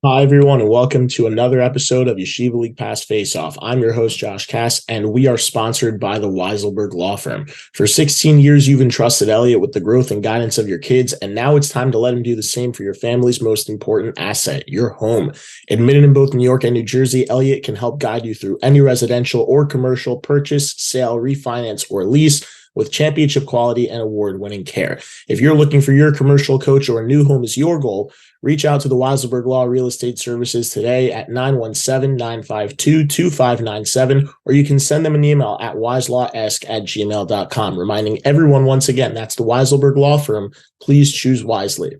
Hi, everyone, and welcome to another episode of Yeshiva League Pass Faceoff. I'm your host, Josh Kass, and we are sponsored by the Weiselberg Law Firm. For 16 years, you've entrusted Elliot with the growth and guidance of your kids, and now it's time to let him do the same for your family's most important asset, your home. Admitted in both New York and New Jersey, Elliot can help guide you through any residential or commercial purchase, sale, refinance, or lease with championship quality and award-winning care. If you're looking for your commercial coach or a new home is your goal, reach out to the Weiselberg Law Real Estate Services today at 917-952-2597, or you can send them an email at wiselawesque@gmail.com. Reminding everyone once again, that's the Weiselberg Law Firm. Please choose wisely.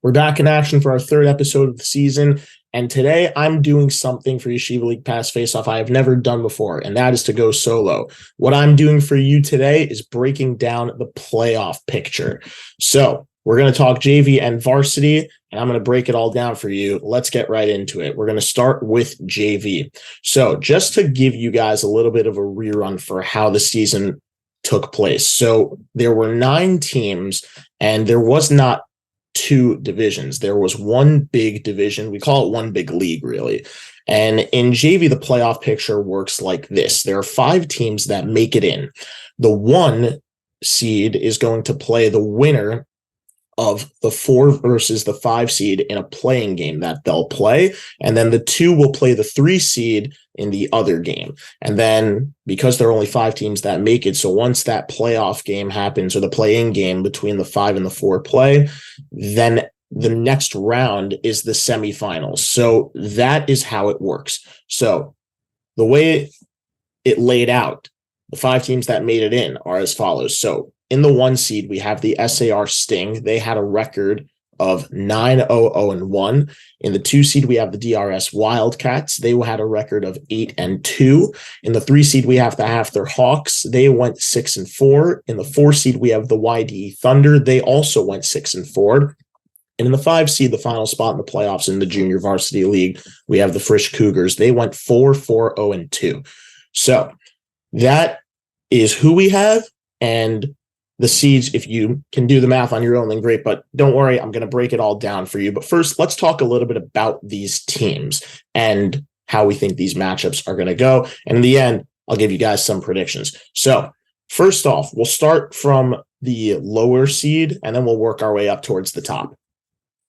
We're back in action for our third episode of the season, and today I'm doing something for Yeshiva League Pass Faceoff I have never done before, and that is to go solo. What I'm doing for you today is breaking down the playoff picture. So we're going to talk JV and Varsity, and I'm going to break it all down for you. Let's get right into it. We're going to start with JV. So just to give you guys a little bit of a rerun for how the season took place. So there were 9 teams, and there was not 2 divisions. There was one big division. We call it one big league, really. And in JV, the playoff picture works like this. There are 5 teams that make it in. The 1 seed is going to play the winner of the 4 versus the 5 seed in a playing game that they'll play. And then the 2 will play the 3 seed in the other game. And then because there are only 5 teams that make it, so once that playoff game happens, or the play-in game between the 5 and the 4 play, then the next round is the semifinals. So that is how it works. So the way it laid out, the 5 teams that made it in are as follows. So in the 1 seed, we have the SAR Sting. They had a record of 9-0-0-1. In the 2 seed, we have the DRS Wildcats. They had a record of 8-2. In the 3 seed, we have the Hafter Hawks. They went 6-4. In the 4 seed, we have the YDE Thunder. They also went 6-4. And in the 5 seed, the final spot in the playoffs in the Junior Varsity League, we have the Frisch Cougars. They went 4-4-0-2. So that is who we have. And the seeds, if you can do the math on your own, then great. But don't worry, I'm going to break it all down for you. But first, let's talk a little bit about these teams and how we think these matchups are going to go. And in the end, I'll give you guys some predictions. So first off, we'll start from the lower seed, and then we'll work our way up towards the top.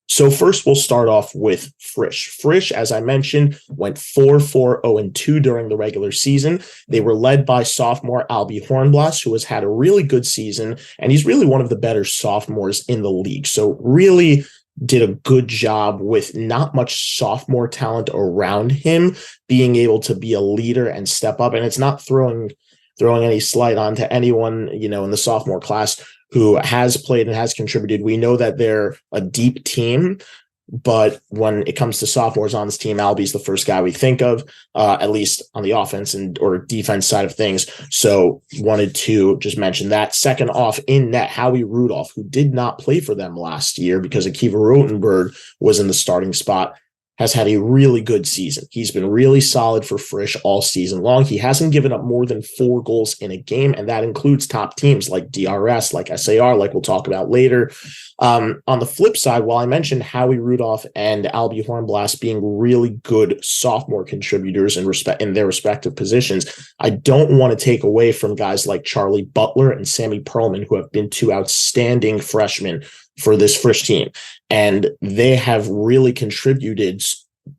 So first, we'll start off with Frisch. Frisch, as I mentioned, went 4-4-0-2 during the regular season. They were led by sophomore Albie Hornblas, who has had a really good season, and he's really one of the better sophomores in the league. So really did a good job with not much sophomore talent around him, being able to be a leader and step up. And it's not throwing any slight onto anyone, in the sophomore class who has played and has contributed. We know that they're a deep team, but when it comes to sophomores on this team, Albie's the first guy we think of, at least on the offense or defense side of things. So wanted to just mention that. Second off, in net, Howie Rudolph, who did not play for them last year because Akiva Rotenberg was in the starting spot, has had a really good season. He's been really solid for Frisch all season long. He hasn't given up more than 4 goals in a game, and that includes top teams like DRS, like SAR, like we'll talk about later. On the flip side, while I mentioned Howie Rudolph and Albie Hornblas being really good sophomore contributors in their respective positions, I don't want to take away from guys like Charlie Butler and Sammy Perlman, who have been 2 outstanding freshmen for this Frisch team. And they have really contributed.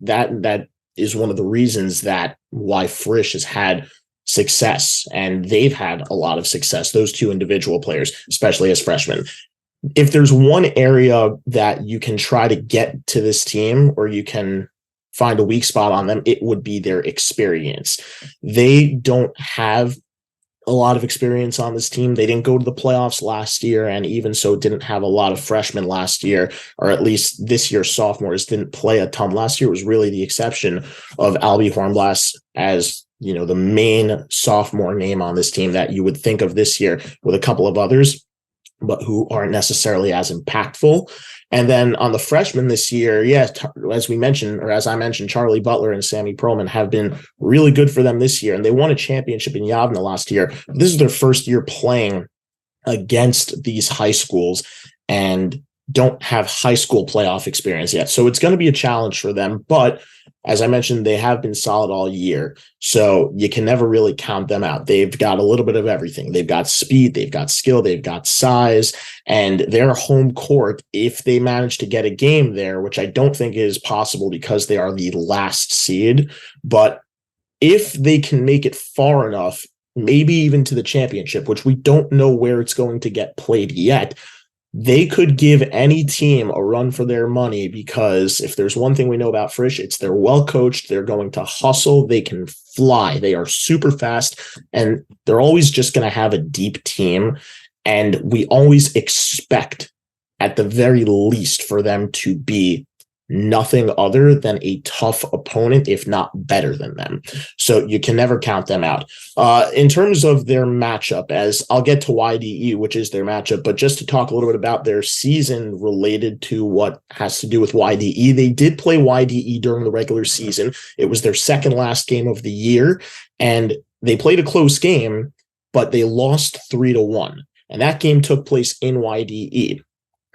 That is one of the reasons that why Frisch has had success, and they've had a lot of success, those 2 individual players, especially as freshmen. If there's one area that you can try to get to this team, or you can find a weak spot on them, it would be their experience. They don't have a lot of experience on this team. They didn't go to the playoffs last year, and even so didn't have a lot of freshmen last year, or at least this year's sophomores didn't play a ton last year. It was really the exception of Albie Hornblas as, the main sophomore name on this team that you would think of this year, with a couple of others, but who aren't necessarily as impactful. And then on the freshmen this year, as we mentioned, or as I mentioned, Charlie Butler and Sammy Perlman have been really good for them this year. And they won a championship in Yavna last year. This is their first year playing against these high schools and don't have high school playoff experience yet. So it's going to be a challenge for them. But as I mentioned, they have been solid all year. So you can never really count them out. They've got a little bit of everything. They've got speed, they've got skill, they've got size, and their home court, if they manage to get a game there, which I don't think is possible because they are the last seed, but if they can make it far enough, maybe even to the championship, which we don't know where it's going to get played yet, they could give any team a run for their money, because if there's one thing we know about Frisch, it's they're well coached, they're going to hustle, they can fly, they are super fast, and they're always just going to have a deep team. And we always expect, at the very least, for them to be nothing other than a tough opponent, if not better than them. So you can never count them out. In terms of their matchup, as I'll get to YDE, which is their matchup, but just to talk a little bit about their season related to what has to do with YDE, they did play YDE during the regular season. It was their second last game of the year, and they played a close game, but they lost 3-1. And that game took place in YDE.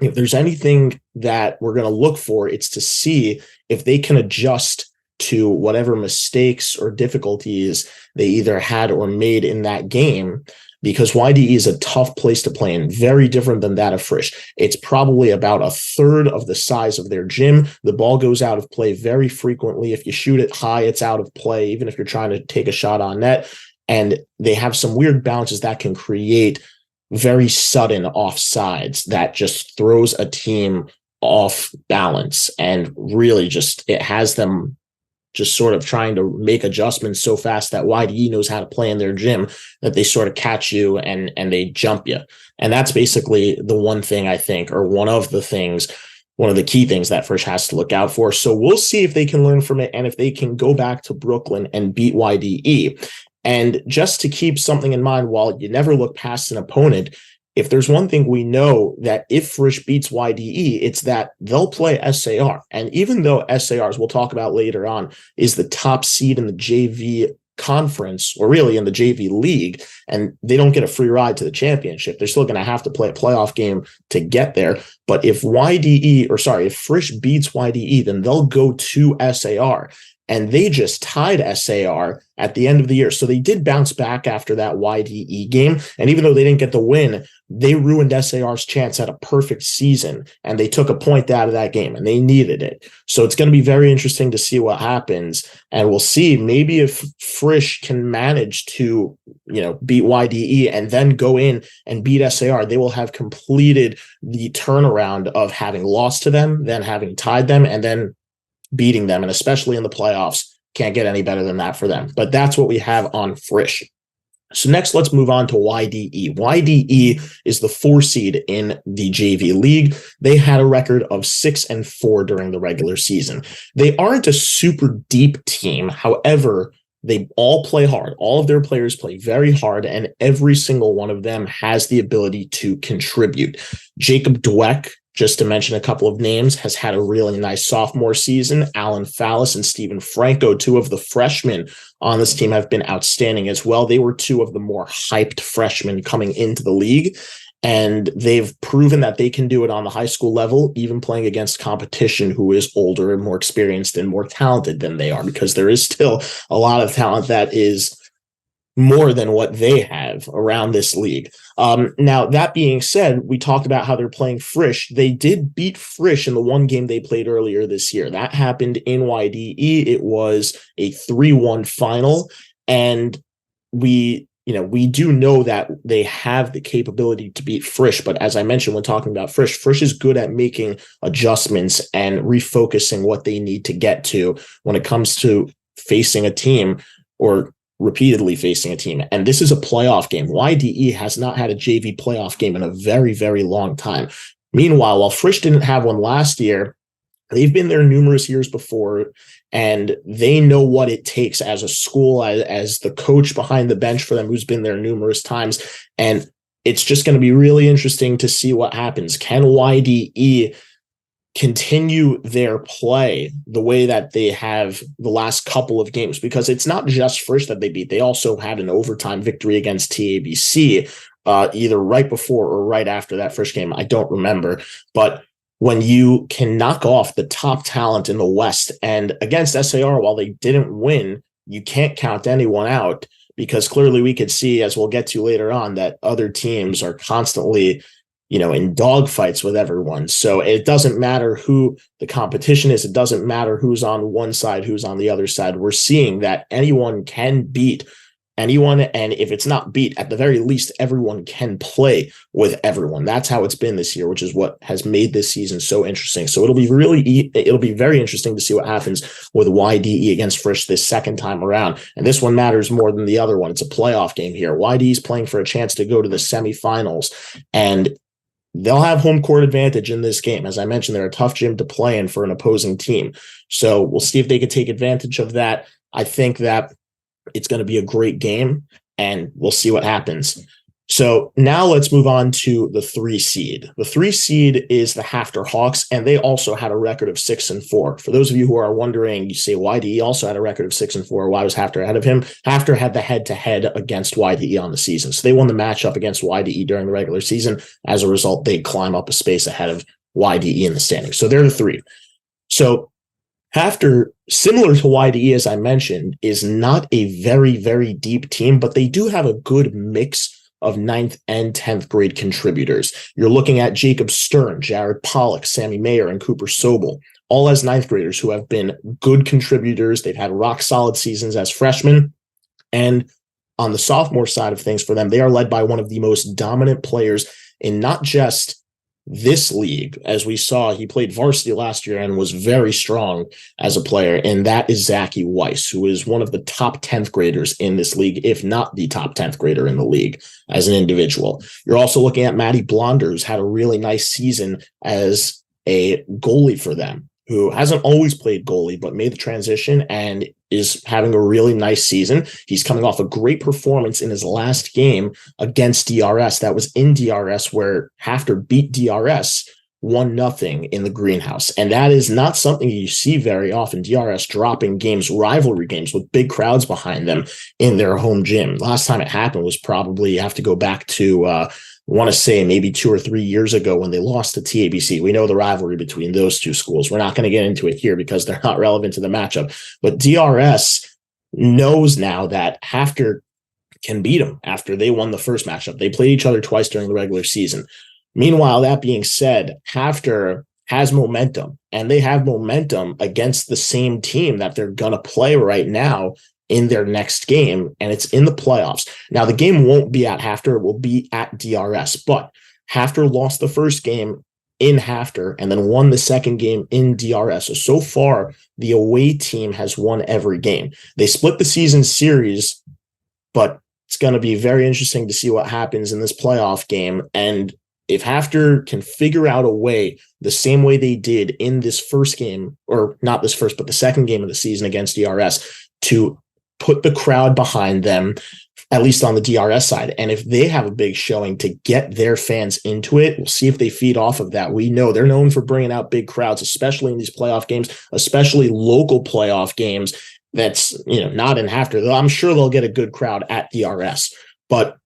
If there's anything that we're going to look for, it's to see if they can adjust to whatever mistakes or difficulties they either had or made in that game, because YDE is a tough place to play in, very different than that of Frisch. It's probably about a third of the size of their gym. The ball goes out of play very frequently. If you shoot it high, it's out of play, even if you're trying to take a shot on net. And they have some weird bounces that can create very sudden offsides that just throws a team off balance, and really just it has them just sort of trying to make adjustments so fast that YDE knows how to play in their gym that they sort of catch you and they jump you. And that's basically the one thing I think, or one of the key things that Frisch has to look out for. So we'll see if they can learn from it and if they can go back to Brooklyn and beat YDE. And just to keep something in mind, while you never look past an opponent, if there's one thing we know, that if Frisch beats YDE, it's that they'll play SAR. And even though SAR, as we'll talk about later on, is the top seed in the JV conference, or really in the JV league, and they don't get a free ride to the championship, they're still going to have to play a playoff game to get there. But if if Frisch beats YDE, then they'll go to SAR. And they just tied SAR at the end of the year. So they did bounce back after that YDE game. And even though they didn't get the win, they ruined SAR's chance at a perfect season. And they took a point out of that game, and they needed it. So it's going to be very interesting to see what happens. And we'll see maybe if Frisch can manage to, beat YDE and then go in and beat SAR, they will have completed the turnaround of having lost to them, then having tied them, and then beating them. And especially in the playoffs, can't get any better than that for them. But that's what we have on Frisch. So next, let's move on to YDE. YDE is the 4 seed in the JV league. They had a record of 6-4 during the regular season. They aren't a super deep team. However, they all play hard. All of their players play very hard, and every single one of them has the ability to contribute. Jacob Dweck, just to mention a couple of names, has had a really nice sophomore season. Alan Fallis and Stephen Franco, 2 of the freshmen on this team, have been outstanding as well. They were 2 of the more hyped freshmen coming into the league, and they've proven that they can do it on the high school level, even playing against competition who is older and more experienced and more talented than they are, because there is still a lot of talent that is more than what they have around this league. Now, that being said, we talked about how they're playing Frisch. They did beat Frisch in the one game they played earlier this year. That happened in YDE. It was a 3-1 final. And we do know that they have the capability to beat Frisch. But as I mentioned when talking about Frisch is good at making adjustments and refocusing what they need to get to when it comes to facing a team, or repeatedly facing a team. And this is a playoff game. YDE has not had a JV playoff game in a very, very long time. Meanwhile, while Frisch didn't have one last year, they've been there numerous years before, and they know what it takes as a school, as the coach behind the bench for them who's been there numerous times. And it's just going to be really interesting to see what happens. Can YDE continue their play the way that they have the last couple of games, because it's not just Frisch that they beat. They also had an overtime victory against TABC, either right before or right after that Frisch game. I don't remember. But when you can knock off the top talent in the West, and against SAR, while they didn't win, you can't count anyone out, because clearly we could see, as we'll get to later on, that other teams are constantly in dogfights with everyone. So it doesn't matter who the competition is. It doesn't matter who's on one side, who's on the other side. We're seeing that anyone can beat anyone. And if it's not beat, at the very least, everyone can play with everyone. That's how it's been this year, which is what has made this season so interesting. So it'll be very interesting to see what happens with YDE against Frisch this second time around. And this one matters more than the other one. It's a playoff game here. YDE's playing for a chance to go to the semifinals, and they'll have home court advantage in this game. As I mentioned, they're a tough gym to play in for an opposing team. So we'll see if they can take advantage of that. I think that it's going to be a great game, and we'll see what happens. So now let's move on to the 3 seed. The 3 seed is the Hafter Hawks, and they also had a record of 6-4. For those of you who are wondering, you say YDE also had a record of 6-4. Why was Hafter ahead of him? Hafter had the head-to-head against YDE on the season. So they won the matchup against YDE during the regular season. As a result, they climb up a space ahead of YDE in the standings. So they're the 3. So Hafter, similar to YDE, as I mentioned, is not a very, very deep team, but they do have a good mix of 9th and 10th grade contributors. You're looking at Jacob Stern, Jared Pollock, Sammy Mayer, and Cooper Sobel, all as 9th graders who have been good contributors. They've had rock solid seasons as freshmen. And on the sophomore side of things for them, they are led by one of the most dominant players in not just this league. As we saw, he played varsity last year and was very strong as a player, and that is Zachy Weiss, who is one of the top 10th graders in this league, if not the top 10th grader in the league as an individual. You're also looking at Maddie Blonder, who's had a really nice season as a goalie for them, who hasn't always played goalie, but made the transition and is having a really nice season. He's coming off a great performance in his last game against DRS. That was in DRS, where Hafter beat DRS 1-0 in the greenhouse. And that is not something you see very often. DRS dropping games, rivalry games with big crowds behind them in their home gym. Last time it happened was probably, you have to go back to, I want to say maybe 2 or 3 years ago when they lost to TABC. We know the rivalry between those two schools. We're not going to get into it here because they're not relevant to the matchup. But DRS knows now that Hafter can beat them after they won the first matchup. They played each other twice during the regular season. Meanwhile, that being said, Hafter has momentum, and they have momentum against the same team that they're going to play right now in their next game, and it's in the playoffs. Now, the game won't be at Hafter, it will be at DRS, but Hafter lost the first game in Hafter and then won the second game in DRS. So far, the away team has won every game. They split the season series, but it's going to be very interesting to see what happens in this playoff game. And if Hafter can figure out a way, the same way they did in this first game, or not this first, but the second game of the season against DRS, to put the crowd behind them, at least on the DRS side. And if they have a big showing to get their fans into it, we'll see if they feed off of that. We know they're known for bringing out big crowds, especially in these playoff games, especially local playoff games. That's, not in Hafter. I'm sure they'll get a good crowd at DRS, but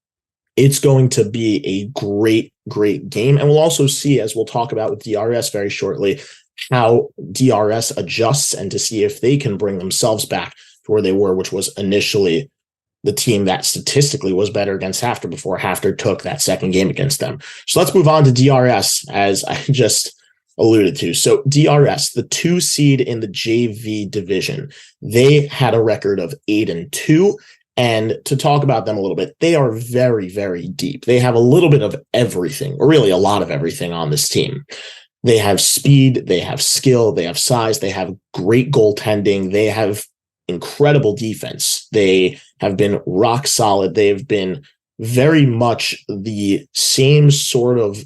it's going to be a great, great game. And we'll also see, as we'll talk about with DRS very shortly, how DRS adjusts and to see if they can bring themselves back to where they were, which was initially the team that statistically was better against Hafter before Hafter took that second game against them. So let's move on to DRS, as I just alluded to. So DRS, the 2 seed in the JV division, they had a record of 8-2. And to talk about them a little bit, they are very, very deep. They have a little bit of everything, or really a lot of everything on this team. They have speed, they have skill, they have size, they have great goaltending, they have incredible defense. They have been rock solid. They've been very much the same sort of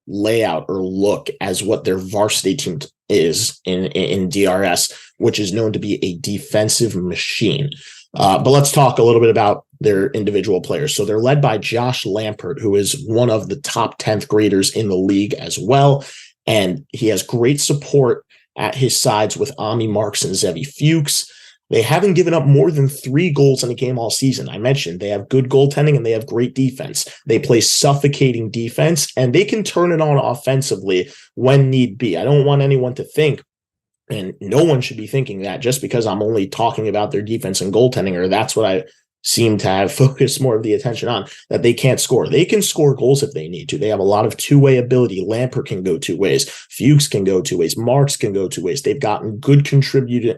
layout or look as what their varsity team is in DRS, which is known to be a defensive machine. But let's talk a little bit about their individual players. So they're led by Josh Lampert, who is one of the top 10th graders in the league as well. And he has great support at his sides with Ami Marks and Zevi Fuchs. They haven't given up more than 3 goals in a game all season. I mentioned they have good goaltending and they have great defense. They play suffocating defense, and they can turn it on offensively when need be. I don't want anyone to think, and no one should be thinking that just because I'm only talking about their defense and goaltending, or that's what I seem to have focused more of the attention on, that they can't score. They can score goals if they need to. They have a lot of two-way ability. Lampert can go 2 ways. Fuchs can go 2 ways. Marks can go 2 ways. They've gotten good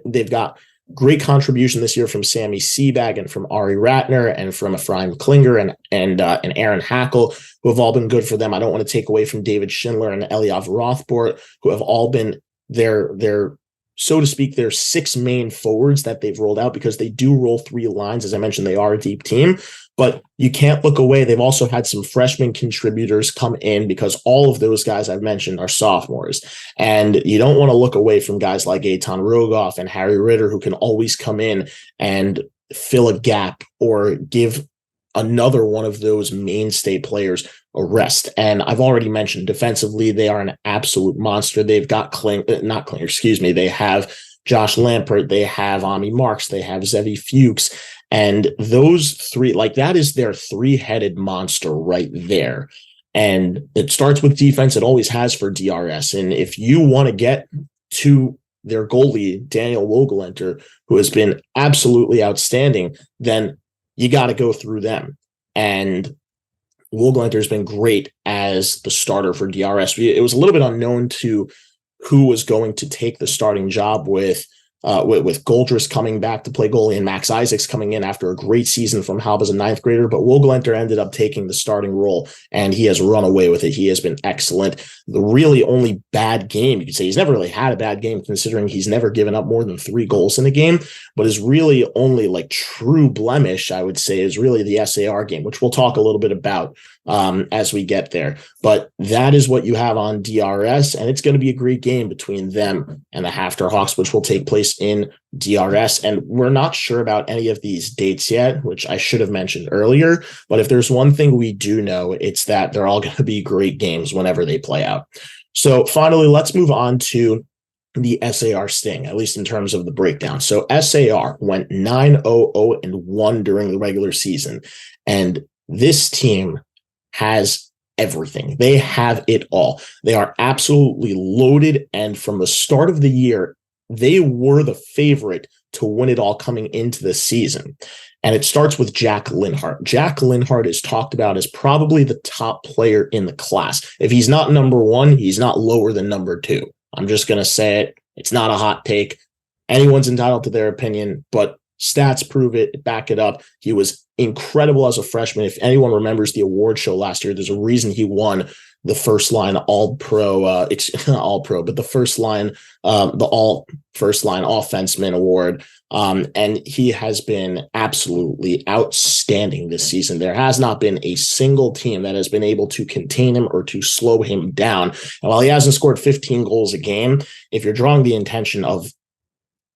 They've got great contribution this year from Sammy Sebag and from Ari Ratner and from Ephraim Klinger and Aaron Hackle, who have all been good for them. I don't want to take away from David Schindler and Eliav Rothbort, who have all been their so to speak, their 6 main forwards that they've rolled out, because they do roll 3 lines. As I mentioned, they are a deep team, but you can't look away. They've also had some freshman contributors come in, because all of those guys I've mentioned are sophomores. And you don't want to look away from guys like Eitan Rogoff and Harry Ritter, who can always come in and fill a gap or give another one of those mainstay players a rest. And I've already mentioned defensively, they are an absolute monster. They've got they have Josh Lampert, they have Ami Marks, they have Zevi Fuchs, and those 3, like, that is their 3-headed monster right there. And it starts with defense. It always has for DRS. And if you want to get to their goalie, Daniel Wogelenter, who has been absolutely outstanding, then you got to go through them. And Wogelenter has been great as the starter for DRS. It was a little bit unknown to who was going to take the starting job with Goldress coming back to play goalie and Max Isaacs coming in after a great season from Halb as a 9th grader. But Wogelenter ended up taking the starting role, and he has run away with it. He has been excellent. The really only bad game, you could say, he's never really had a bad game, considering he's never given up more than 3 goals in a game, but his really only true blemish, I would say, is really the SAR game, which we'll talk a little bit about as we get there. But that is what you have on DRS, and it's going to be a great game between them and the Hafter Hawks, which will take place in DRS. And we're not sure about any of these dates yet, which I should have mentioned earlier. But if there's one thing we do know, it's that they're all going to be great games whenever they play out. So finally, let's move on to the SAR Sting, at least in terms of the breakdown. So SAR went 9-0-0-1 during the regular season, and this team has everything. They have it all. They are absolutely loaded, and from the start of the year, they were the favorite to win it all coming into the season. And it starts with Jack Linhart. Jack Linhart is talked about as probably the top player in the class. If he's not number 1, he's not lower than number 2. I'm just going to say it. It's not a hot take. Anyone's entitled to their opinion, but stats prove it, back it up. He was incredible as a freshman. If anyone remembers the award show last year, there's a reason he won the first line all-pro, it's not all-pro, but the first line, the all first line offenseman award. And he has been absolutely outstanding this season. There has not been a single team that has been able to contain him or to slow him down. And while he hasn't scored 15 goals a game, if you're drawing the intention of,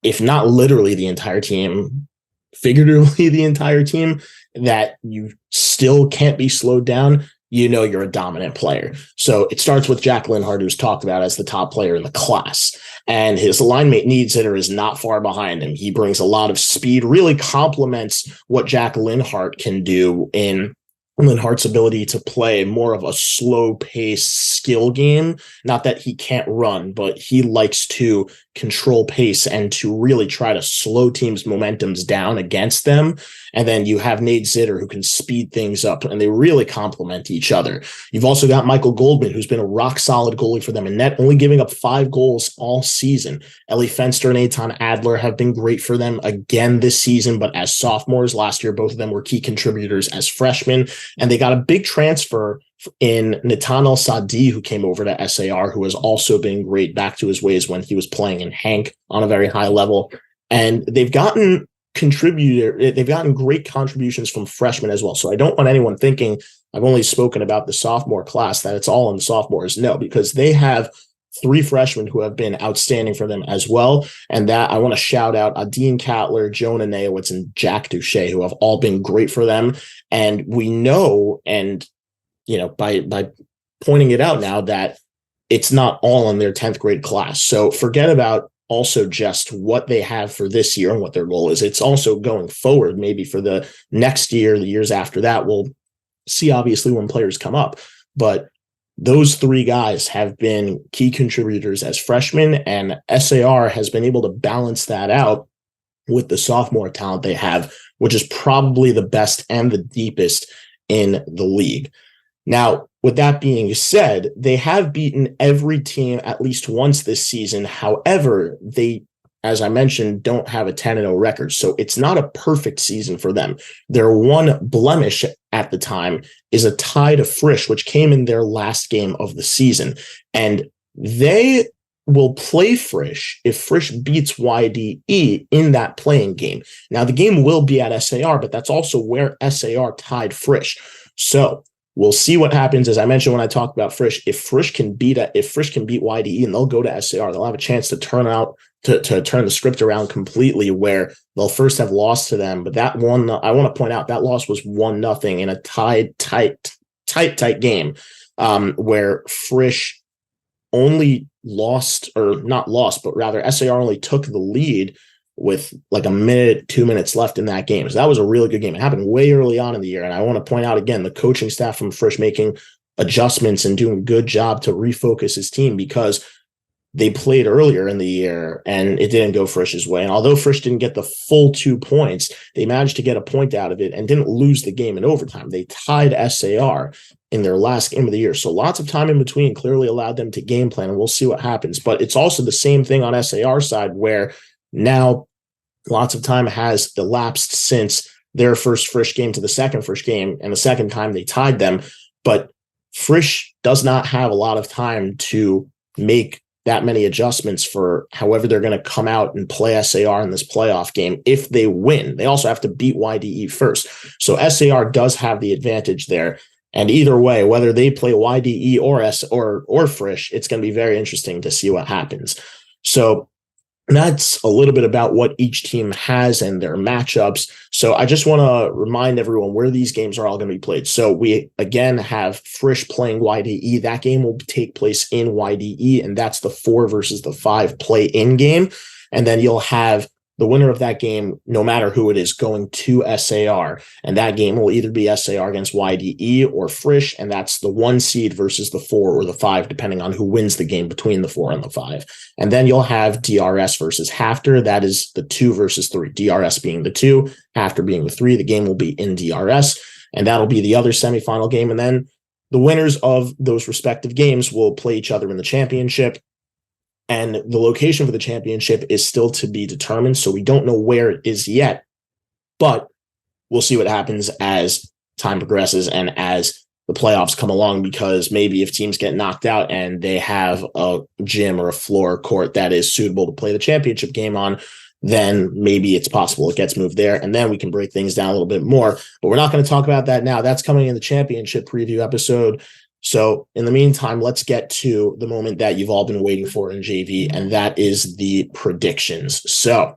if not literally the entire team, figuratively the entire team, that you still can't be slowed down, you know you're a dominant player. So it starts with Jack Linhart, who's talked about as the top player in the class. And his line mate Niedziter is not far behind him. He brings a lot of speed, really complements what Jack Linhart can do in Linhart's ability to play more of a slow-paced skill game. Not that he can't run, but he likes to control pace and to really try to slow teams' momentums down against them. And then you have Nate Zitter, who can speed things up, and they really complement each other. You've also got Michael Goldman, who's been a rock-solid goalie for them in net, only giving up 5 goals all season. Ellie Fenster and Eitan Adler have been great for them again this season, but as sophomores last year, both of them were key contributors as freshmen. And they got a big transfer in Natan El-Sadi, who came over to SAR, who has also been great back to his ways when he was playing in Hank on a very high level. And they've gotten great contributions from freshmen as well. So I don't want anyone thinking I've only spoken about the sophomore class, that it's all in the sophomores. No, because they have 3 freshmen who have been outstanding for them as well. And that I want to shout out Adine Cattler, Jonah Nayowitz, and Jack Duche, who have all been great for them. And we know, and by pointing it out now, that it's not all in their 10th grade class. So forget about also just what they have for this year and what their goal is. It's also going forward, maybe for the next year, the years after that. We'll see, obviously, when players come up. But those three guys have been key contributors as freshmen, and SAR has been able to balance that out with the sophomore talent they have, which is probably the best and the deepest in the league. Now, with that being said, they have beaten every team at least once this season. However, they, as I mentioned, don't have a 10-0 record. So it's not a perfect season for them. Their one blemish at the time is a tie to Frisch, which came in their last game of the season. And they will play Frisch if Frisch beats YDE in that playing game. Now, the game will be at SAR, but that's also where SAR tied Frisch. So we'll see what happens. As I mentioned when I talked about Frisch, if Frisch can beat YDE and they'll go to SAR, they'll have a chance to turn the script around completely, where they'll first have lost to them. But that one, I want to point out, that loss was 1-0 in a tight game, where Frisch only lost, or not lost, but rather SAR only took the lead with like a minute, 2 minutes left in that game. So that was a really good game. It happened way early on in the year. And I want to point out again, the coaching staff from Frisch making adjustments and doing a good job to refocus his team, because they played earlier in the year and it didn't go Frisch's way. And although Frisch didn't get the full 2 points, they managed to get a point out of it and didn't lose the game in overtime. They tied SAR in their last game of the year. So lots of time in between clearly allowed them to game plan, and we'll see what happens. But it's also the same thing on SAR side, where now lots of time has elapsed since their first Frisch game to the second Frisch game, and the second time they tied them. But Frisch does not have a lot of time to make that many adjustments for however they're going to come out and play SAR in this playoff game. If they win, they also have to beat YDE first. So SAR does have the advantage there. And either way, whether they play YDE or Frisch, it's going to be very interesting to see what happens. So that's a little bit about what each team has and their matchups. So I just want to remind everyone where these games are all going to be played. So we, again, have Frisch playing YDE. That game will take place in YDE, and that's the 4 versus the 5 play-in game. And then you'll have the winner of that game, no matter who it is, going to SAR. And that game will either be SAR against YDE or Frisch, and that's the 1 seed versus the 4 or the 5, depending on who wins the game between the 4 and the 5. And then you'll have DRS versus Hafter. That is the 2 versus 3. DRS being the 2, Hafter being the 3. The game will be in DRS, and that'll be the other semifinal game. And then the winners of those respective games will play each other in the championship. And the location for the championship is still to be determined, so we don't know where it is yet. But we'll see what happens as time progresses and as the playoffs come along, because maybe if teams get knocked out and they have a gym or a floor court that is suitable to play the championship game on, then maybe it's possible it gets moved there, and then we can break things down a little bit more. But we're not going to talk about that now. That's coming in the championship preview episode. So in the meantime, let's get to the moment that you've all been waiting for in JV, and that is the predictions. So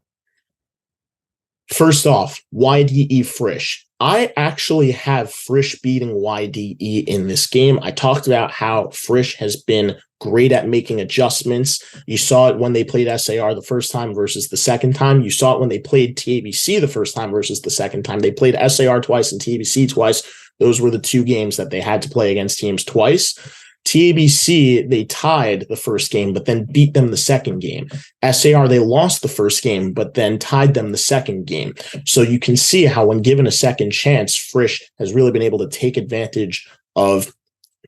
first off, YDE Frisch. I actually have Frisch beating YDE in this game. I talked about how Frisch has been great at making adjustments. You saw it when they played SAR the first time versus the second time. You saw it when they played TABC the first time versus the second time. They played SAR twice and TABC twice. Those were the 2 games that they had to play against teams twice. TABC, they tied the first game, but then beat them the second game. SAR, they lost the first game, but then tied them the second game. So you can see how when given a second chance, Frisch has really been able to take advantage of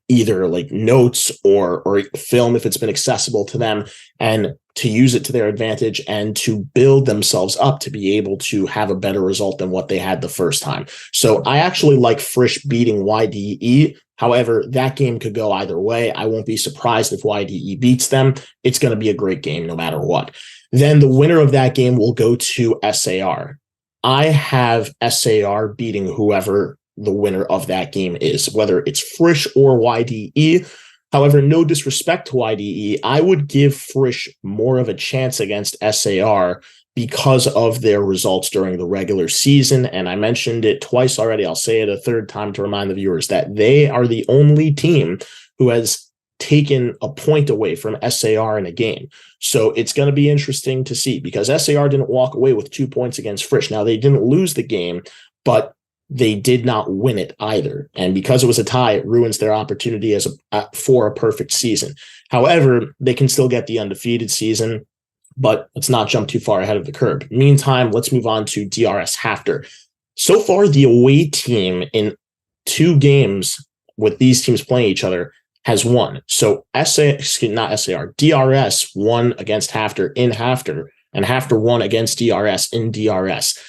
either like notes or film if it's been accessible to them, and to use it to their advantage and to build themselves up to be able to have a better result than what they had the first time. So I actually like Frisch beating YDE. However, that game could go either way. I won't be surprised if YDE beats them. It's going to be a great game no matter what. Then the winner of that game will go to SAR. I have SAR beating whoever the winner of that game is, whether it's Frisch or YDE. However, no disrespect to YDE, I would give Frisch more of a chance against SAR because of their results during the regular season. And I mentioned it twice already. I'll say it a third time to remind the viewers that they are the only team who has taken a point away from SAR in a game. So it's going to be interesting to see, because SAR didn't walk away with 2 points against Frisch. Now, they didn't lose the game, but they did not win it either. And because it was a tie, it ruins their opportunity for a perfect season. However, they can still get the undefeated season, but let's not jump too far ahead of the curve. Meantime, let's move on to DRS Hafter. So far, the away team in 2 games with these teams playing each other has won. So DRS won against Hafter in Hafter, and Hafter won against DRS in DRS.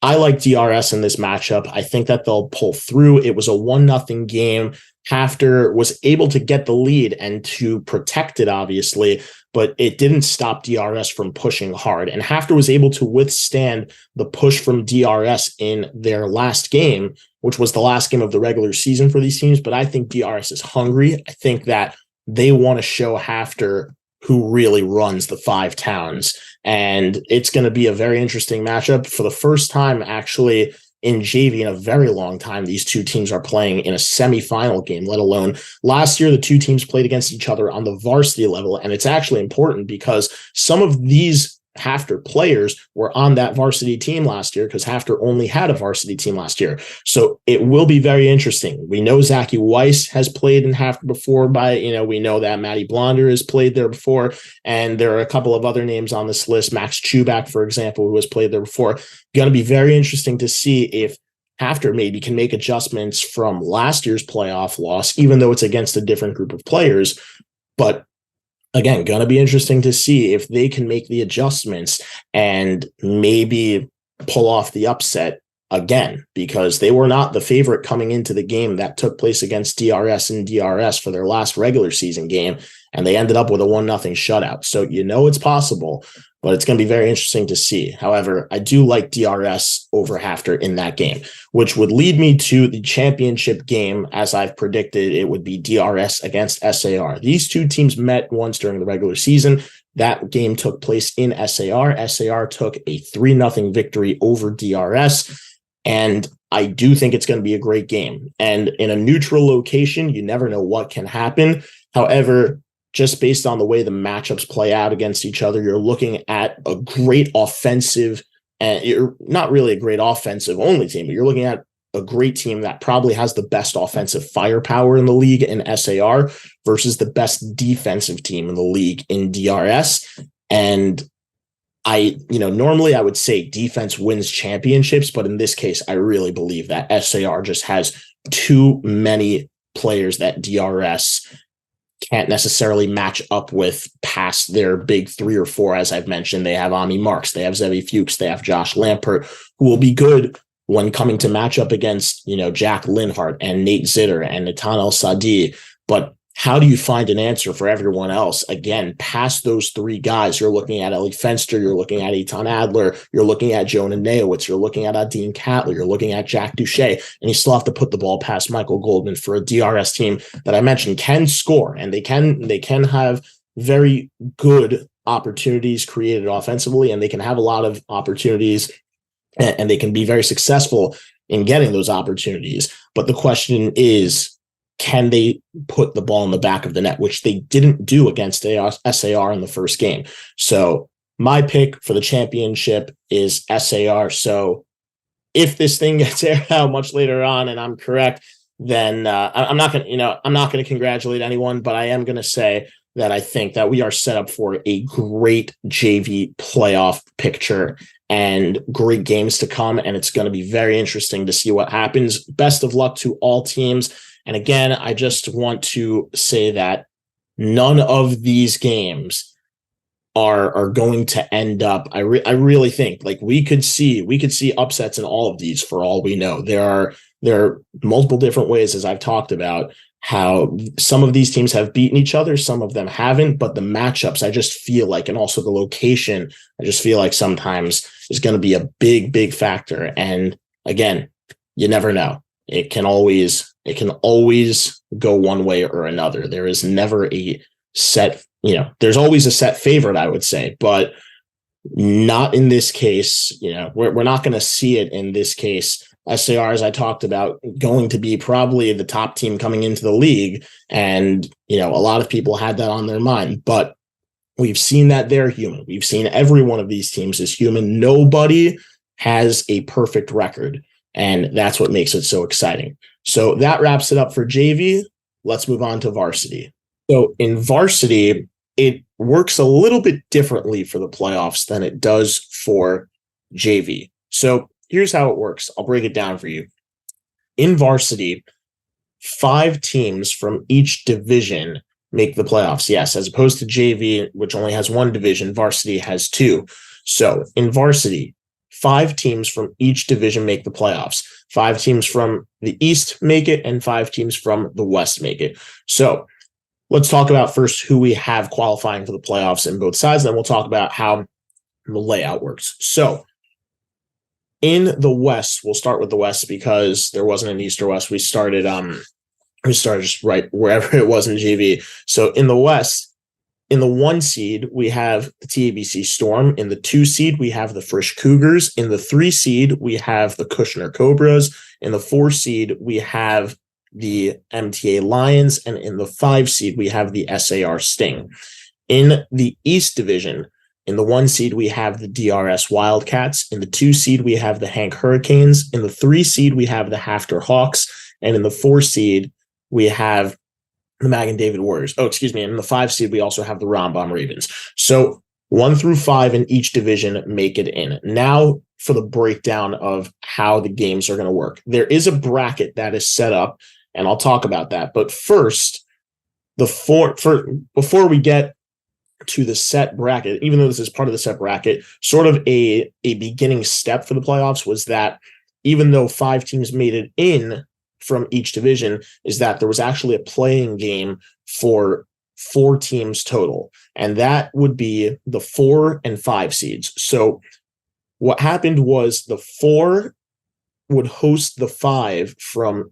I like DRS in this matchup. I think that they'll pull through. It was a 1-0 game. Hafter was able to get the lead and to protect it, obviously, but it didn't stop DRS from pushing hard. And Hafter was able to withstand the push from DRS in their last game, which was the last game of the regular season for these teams. But I think DRS is hungry. I think that they want to show Hafter who really runs the 5 towns. And it's going to be a very interesting matchup. For the first time, actually, in JV in a very long time, these 2 teams are playing in a semifinal game, let alone last year, the 2 teams played against each other on the varsity level. And it's actually important because some of these Hafter players were on that varsity team last year, because Hafter only had a varsity team last year. So it will be very interesting. We know Zachy Weiss has played in Hafter before we know that Matty Blonder has played there before. And there are a couple of other names on this list, Max Chubak, for example, who has played there before. Going to be very interesting to see if Hafter maybe can make adjustments from last year's playoff loss, even though it's against a different group of players. But again, going to be interesting to see if they can make the adjustments and maybe pull off the upset again, because they were not the favorite coming into the game that took place against DRS and DRS for their last regular season game, and they ended up with a 1-0 shutout. So it's possible, but it's going to be very interesting to see. However, I do like DRS over Hafter in that game, which would lead me to the championship game. As I've predicted, it would be DRS against SAR. These 2 teams met once during the regular season. That game took place in SAR. SAR took a 3-0 victory over DRS. And I do think it's going to be a great game. And in a neutral location, you never know what can happen. However, just based on the way the matchups play out against each other, you're looking at a great offensive, and you're not really a great offensive only team, but you're looking at a great team that probably has the best offensive firepower in the league in SAR versus the best defensive team in the league in DRS. And normally I would say defense wins championships, but in this case, I really believe that SAR just has too many players that DRS can't necessarily match up with past their big 3 or 4. As I've mentioned, they have Ami Marks, they have Zevi Fuchs, they have Josh Lampert, who will be good when coming to match up against, Jack Linhart and Nate Zitter and Natan El-Sadi. But how do you find an answer for everyone else? Again, past those 3 guys, you're looking at Ellie Fenster, you're looking at Eitan Adler, you're looking at Jonah Neowitz, you're looking at Adine Cattler, you're looking at Jack Duche, and you still have to put the ball past Michael Goldman for a DRS team that I mentioned can score, and they can have very good opportunities created offensively, and they can have a lot of opportunities, and they can be very successful in getting those opportunities. But the question is, can they put the ball in the back of the net, which they didn't do against SAR in the first game? So my pick for the championship is SAR. So if this thing gets aired out much later on and I'm correct, then I'm not going to congratulate anyone, but I am going to say that I think that we are set up for a great JV playoff picture and great games to come. And it's going to be very interesting to see what happens. Best of luck to all teams. And again, I just want to say that none of these games are going to end up. I really think we could see upsets in all of these for all we know. There are multiple different ways, as I've talked about, how some of these teams have beaten each other, some of them haven't, but the matchups, I just feel like, and also the location, I just feel like sometimes is going to be a big, big factor. And again, you never know. It can always go one way or another. There is never a set, there's always a set favorite, I would say, but not in this case. We're not going to see it in this case SAR, as I talked about, going to be probably the top team coming into the league. And, a lot of people had that on their mind, but we've seen that they're human. We've seen every one of these teams is human. Nobody has a perfect record, and that's what makes it so exciting. So that wraps it up for JV. Let's move on to varsity. So in varsity, it works a little bit differently for the playoffs than it does for JV. So here's how it works. I'll break it down for you. In varsity, 5 teams from each division make the playoffs. Yes, as opposed to JV, which only has 1 division, varsity has 2. So in varsity, 5 teams from each division make the playoffs. 5 teams from the East make it, and 5 teams from the West make it. So let's talk about first who we have qualifying for the playoffs in both sides. Then we'll talk about how the layout works. So in the West, we'll start with the West because there wasn't an East or West. We started just right wherever it was in JV. So in the West, in the 1 seed, we have the TABC Storm. In the 2 seed, we have the Frisch Cougars. In the 3 seed, we have the Kushner Cobras. In the 4 seed, we have the MTA Lions. And in the 5 seed, we have the SAR Sting. In the East Division, in the 1 seed, we have the DRS Wildcats. In the 2 seed, we have the Hank Hurricanes. In the 3 seed, we have the Hafter Hawks. And in the 4 seed, we have the Magen David Warriors. And in the 5 seed, we also have the Rambam Ravens. So 1 through 5 in each division make it in. Now for the breakdown of how the games are going to work. There is a bracket that is set up, and I'll talk about that. But first, before we get to the set bracket, even though this is part of the set bracket, sort of a beginning step for the playoffs was that even though 5 teams made it in from each division, is that there was actually a playing game for 4 teams total, and that would be the 4 and 5 seeds. So what happened was the 4 would host the 5 from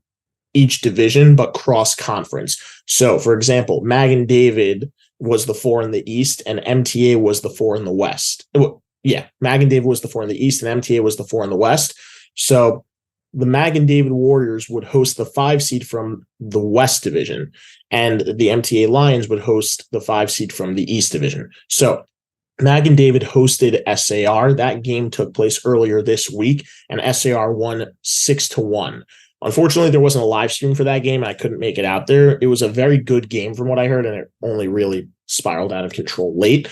each division, but cross conference. So for example, Magen David was the 4 in the East and MTA was the 4 in the West. Magen David was the 4 in the East and MTA was the 4 in the West. So the Magen David Warriors would host the 5 seed from the West Division, and the MTA Lions would host the 5 seed from the East Division. So Magen David hosted SAR. That game took place earlier this week, and SAR won 6-1. Unfortunately, there wasn't a live stream for that game, and I couldn't make it out there. It was a very good game from what I heard, and it only really spiraled out of control late.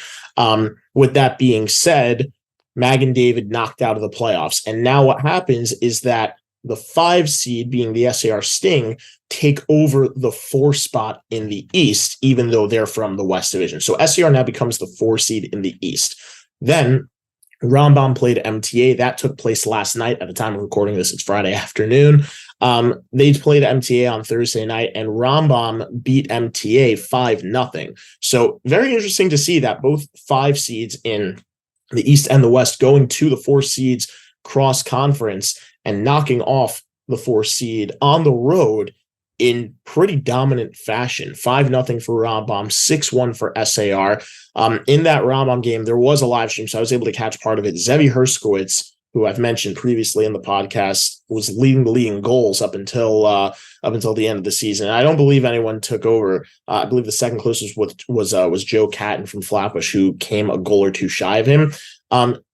With that being said, Magen David knocked out of the playoffs. And now what happens is that the 5 seed, being the SAR Sting, take over the 4 spot in the East, even though they're from the West Division. So SAR now becomes the 4 seed in the East. Then Rambam played MTA. That took place last night. At the time of recording this, it's Friday afternoon. They played MTA on Thursday night, and Rambam beat MTA 5-0. So very interesting to see that both 5 seeds in the East and the West going to the 4 seeds cross conference and knocking off the 4 seed on the road in pretty dominant fashion. 5-0 for Rambam, 6-1 for SAR. In that Rambam game, there was a live stream, so I was able to catch part of it. Zevi Herskowitz, who I've mentioned previously in the podcast, was leading the league in goals up until the end of the season. I don't believe anyone took over. I believe the second closest was Joe Catton from Flatbush, who came a goal or 2 shy of him.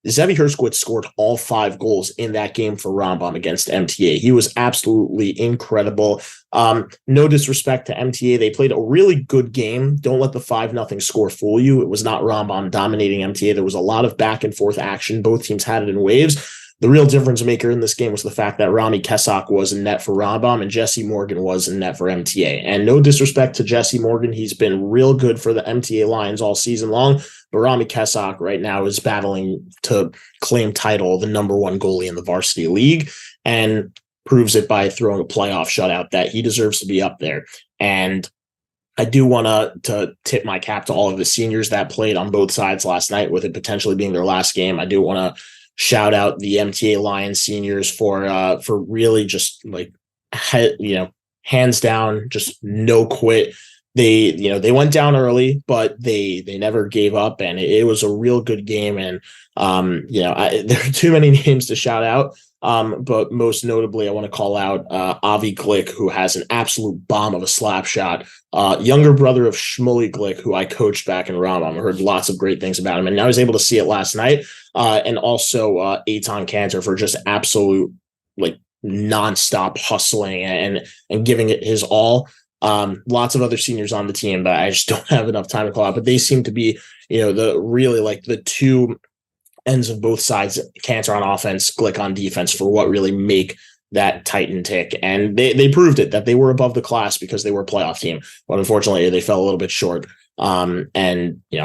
Zevi Herskowitz scored all 5 goals in that game for Rambam against MTA. He was absolutely incredible. No disrespect to MTA. They played a really good game. Don't let the 5-0 score fool you. It was not Rambam dominating MTA. There was a lot of back and forth action. Both teams had it in waves. The real difference maker in this game was the fact that Rami Kesak was in net for Rambam and Jesse Morgan was in net for MTA. And no disrespect to Jesse Morgan. He's been real good for the MTA Lions all season long. But Rami Kesak right now is battling to claim title, the number 1 goalie in the varsity league, and proves it by throwing a playoff shutout that he deserves to be up there. And I do want to tip my cap to all of the seniors that played on both sides last night, with it potentially being their last game. I do want to shout out the MTA Lions seniors for really just hands down, just no quit, they went down early, but they never gave up, and it was a real good game. And there are too many names to shout out. But most notably, I want to call out Avi Glick, who has an absolute bomb of a slap shot. Younger brother of Shmuley Glick, who I coached back in Rambam. I heard lots of great things about him, and I was able to see it last night. And also Eitan Cantor for just absolute nonstop hustling and giving it his all. Lots of other seniors on the team, but I just don't have enough time to call out. But they seem to be, the two ends of both sides, Cantor on offense, Glick on defense, for what really make that Titan tick. And they proved it, that they were above the class because they were a playoff team. But unfortunately, they fell a little bit short. I'm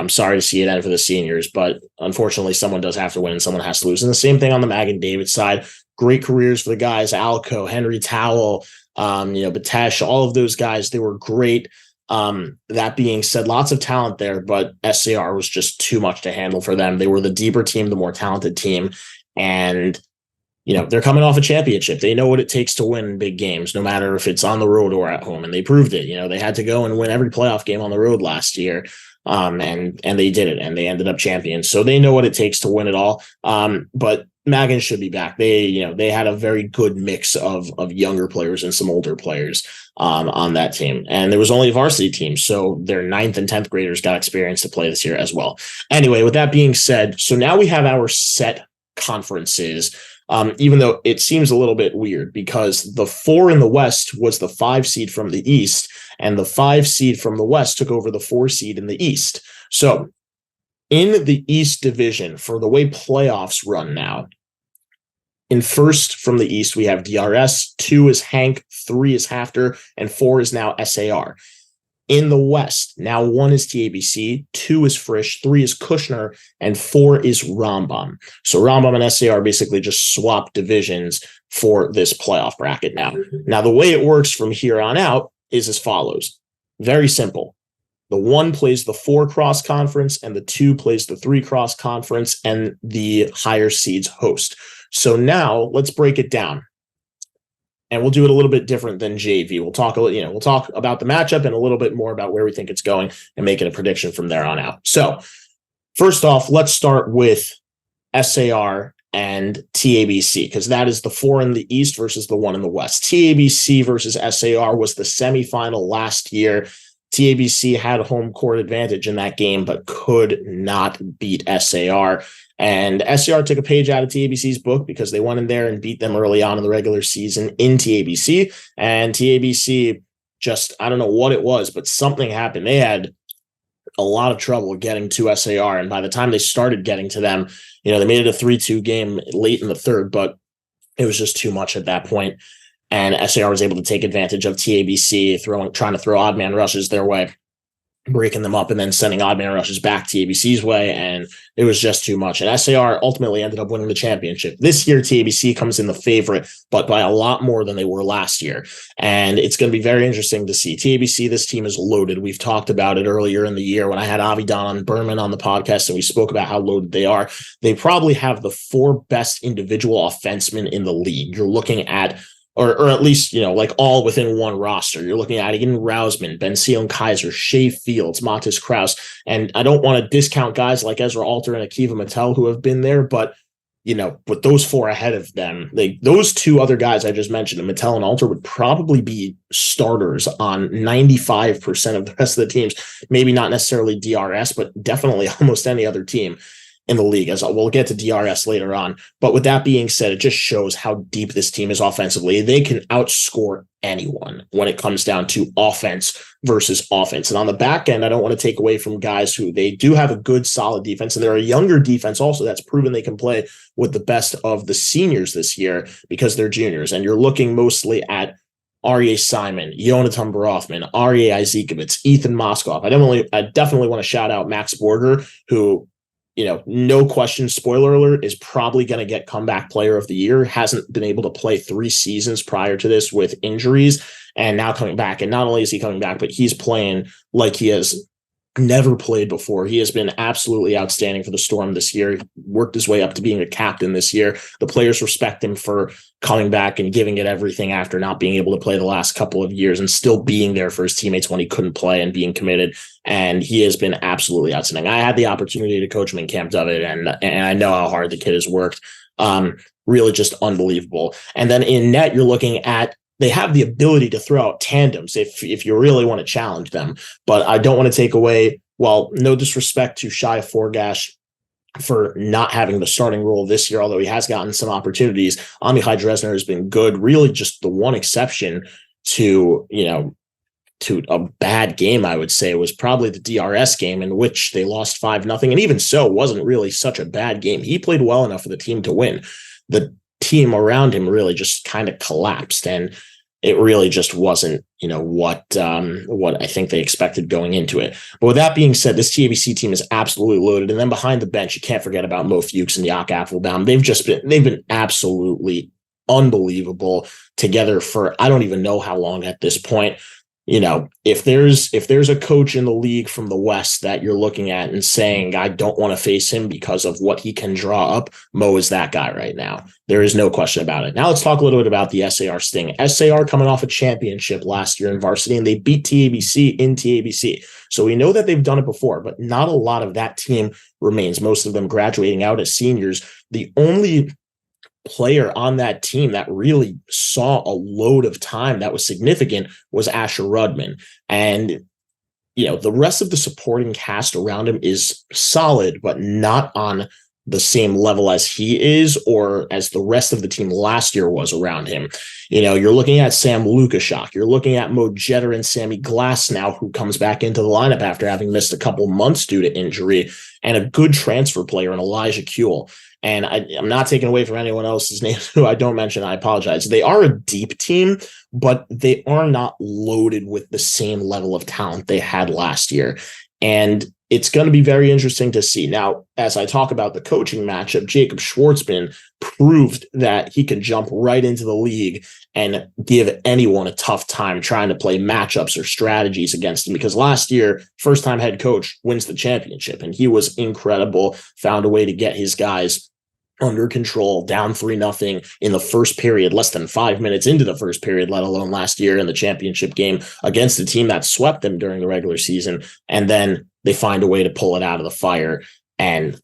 sorry to see it end for the seniors, but unfortunately, someone does have to win and someone has to lose. And the same thing on the Magen David side. Great careers for the guys, Alco, Henry Towell, Batesh, all of those guys, they were great. That being said, lots of talent there, but SAR was just too much to handle for them. They were the deeper team, the more talented team. And, they're coming off a championship. They know what it takes to win big games, no matter if it's on the road or at home. And they proved it. They had to go and win every playoff game on the road last year. And they did it, and they ended up champions. So they know what it takes to win it all. But Magen should be back. They had a very good mix of younger players and some older players on that team. And there was only a varsity team, so their 9th and 10th graders got experience to play this year as well. Anyway, with that being said, so now we have our set conferences, even though it seems a little bit weird because the 4 in the West was the 5 seed from the East, and the 5 seed from the West took over the 4 seed in the East. So in the East Division, for the way playoffs run now, in first from the East, we have DRS, 2 is Hank, 3 is Hafter, and 4 is now SAR. In the West, now 1 is TABC, 2 is Frisch, 3 is Kushner, and 4 is Rambam. So Rambam and SAR basically just swapped divisions for this playoff bracket now. Now, the way it works from here on out is as follows. Very simple. The 1 plays the 4 cross conference, and the 2 plays the 3 cross conference, and the higher seeds host. So now let's break it down. And we'll do it a little bit different than JV. We'll talk about the matchup and a little bit more about where we think it's going and making a prediction from there on out. So first off, let's start with SAR and TABC, because that is the 4 in the East versus the 1 in the West. TABC versus SAR was the semifinal last year. TABC had home court advantage in that game, but could not beat SAR. And SAR took a page out of TABC's book because they went in there and beat them early on in the regular season in TABC. And TABC just, I don't know what it was, but something happened. They had a lot of trouble getting to SAR. And by the time they started getting to them, they made it a 3-2 game late in the third, but it was just too much at that point. And SAR was able to take advantage of TABC, trying to throw odd man rushes their way, breaking them up, and then sending odd man rushes back TABC's way. And it was just too much. And SAR ultimately ended up winning the championship. This year, TABC comes in the favorite, but by a lot more than they were last year. And it's going to be very interesting to see. TABC, this team is loaded. We've talked about it earlier in the year when I had Avidan Berman on the podcast, and we spoke about how loaded they are. They probably have the 4 best individual offensemen in the league. You're looking at or at least, all within one roster. You're looking at Ian Rausman, Ben Sion Kaiser, Shea Fields, Matis Kraus. And I don't want to discount guys like Ezra Alter and Akiva Mattel who have been there, but, with those 4 ahead of them, those 2 other guys I just mentioned, Mattel and Alter, would probably be starters on 95% of the rest of the teams. Maybe not necessarily DRS, but definitely almost any other team in the league, as we'll get to DRS later on. But with that being said, it just shows how deep this team is offensively. They can outscore anyone when it comes down to offense versus offense. And on the back end, I don't want to take away from guys who they do have a good, solid defense. And they're a younger defense also that's proven they can play with the best of the seniors this year because they're juniors. And you're looking mostly at Aryeh Simon, Yonatan Barofman, Aryeh Izekowitz, Ethan Moskoff. I definitely want to shout out Max Borger, who, no question, spoiler alert, is probably going to get comeback player of the year. Hasn't been able to play 3 seasons prior to this with injuries, and now coming back. And not only is he coming back, but he's playing like he has never played before. He has been absolutely outstanding for the Storm this year. He worked his way up to being a captain this year. The players respect him for coming back and giving it everything after not being able to play the last couple of years and still being there for his teammates when he couldn't play and being committed. And he has been absolutely outstanding. I had the opportunity to coach him in Camp David, and I know how hard the kid has worked. Really just unbelievable. And then in net, you're looking at, they have the ability to throw out tandems if you really want to challenge them. But I don't want to take away, well, no disrespect to Shia Forgash for not having the starting role this year, although he has gotten some opportunities. Amichai Dresner has been good. Really just the one exception to a bad game, I would say, was probably the DRS game, in which they lost 5-0. And even so, it wasn't really such a bad game. He played well enough for the team to win. The team around him really just kind of collapsed, and it really just wasn't, what I think they expected going into it. But with that being said, this TABC team is absolutely loaded. And then behind the bench, you can't forget about Mo Fuchs and Jakob Apfelbaum. They've been absolutely unbelievable together for, I don't even know how long at this point. If there's a coach in the league from the West that you're looking at and saying, I don't want to face him because of what he can draw up, Mo is that guy right now. There is no question about it. Now let's talk a little bit about the SAR Sting. SAR coming off a championship last year in varsity, and they beat TABC in TABC. So we know that they've done it before, but not a lot of that team remains. Most of them graduating out as seniors. The only player on that team that really saw a load of time that was significant was Asher Rudman. And, the rest of the supporting cast around him is solid, but not on the same level as he is or as the rest of the team last year was around him. You're looking at Sam Lukashak. You're looking at Mo Jeter and Sammy Glass now, who comes back into the lineup after having missed a couple months due to injury, and a good transfer player in Elijah Kuehl. And I'm not taking away from anyone else's name who I don't mention. I apologize. They are a deep team, but they are not loaded with the same level of talent they had last year. And it's going to be very interesting to see. Now, as I talk about the coaching matchup, Jacob Schwartzman proved that he could jump right into the league and give anyone a tough time trying to play matchups or strategies against him, because last year, first-time head coach wins the championship, and he was incredible, found a way to get his guys under control, down 3-0 in the first period, less than 5 minutes into the first period, let alone last year in the championship game against a team that swept them during the regular season. And then they find a way to pull it out of the fire. And,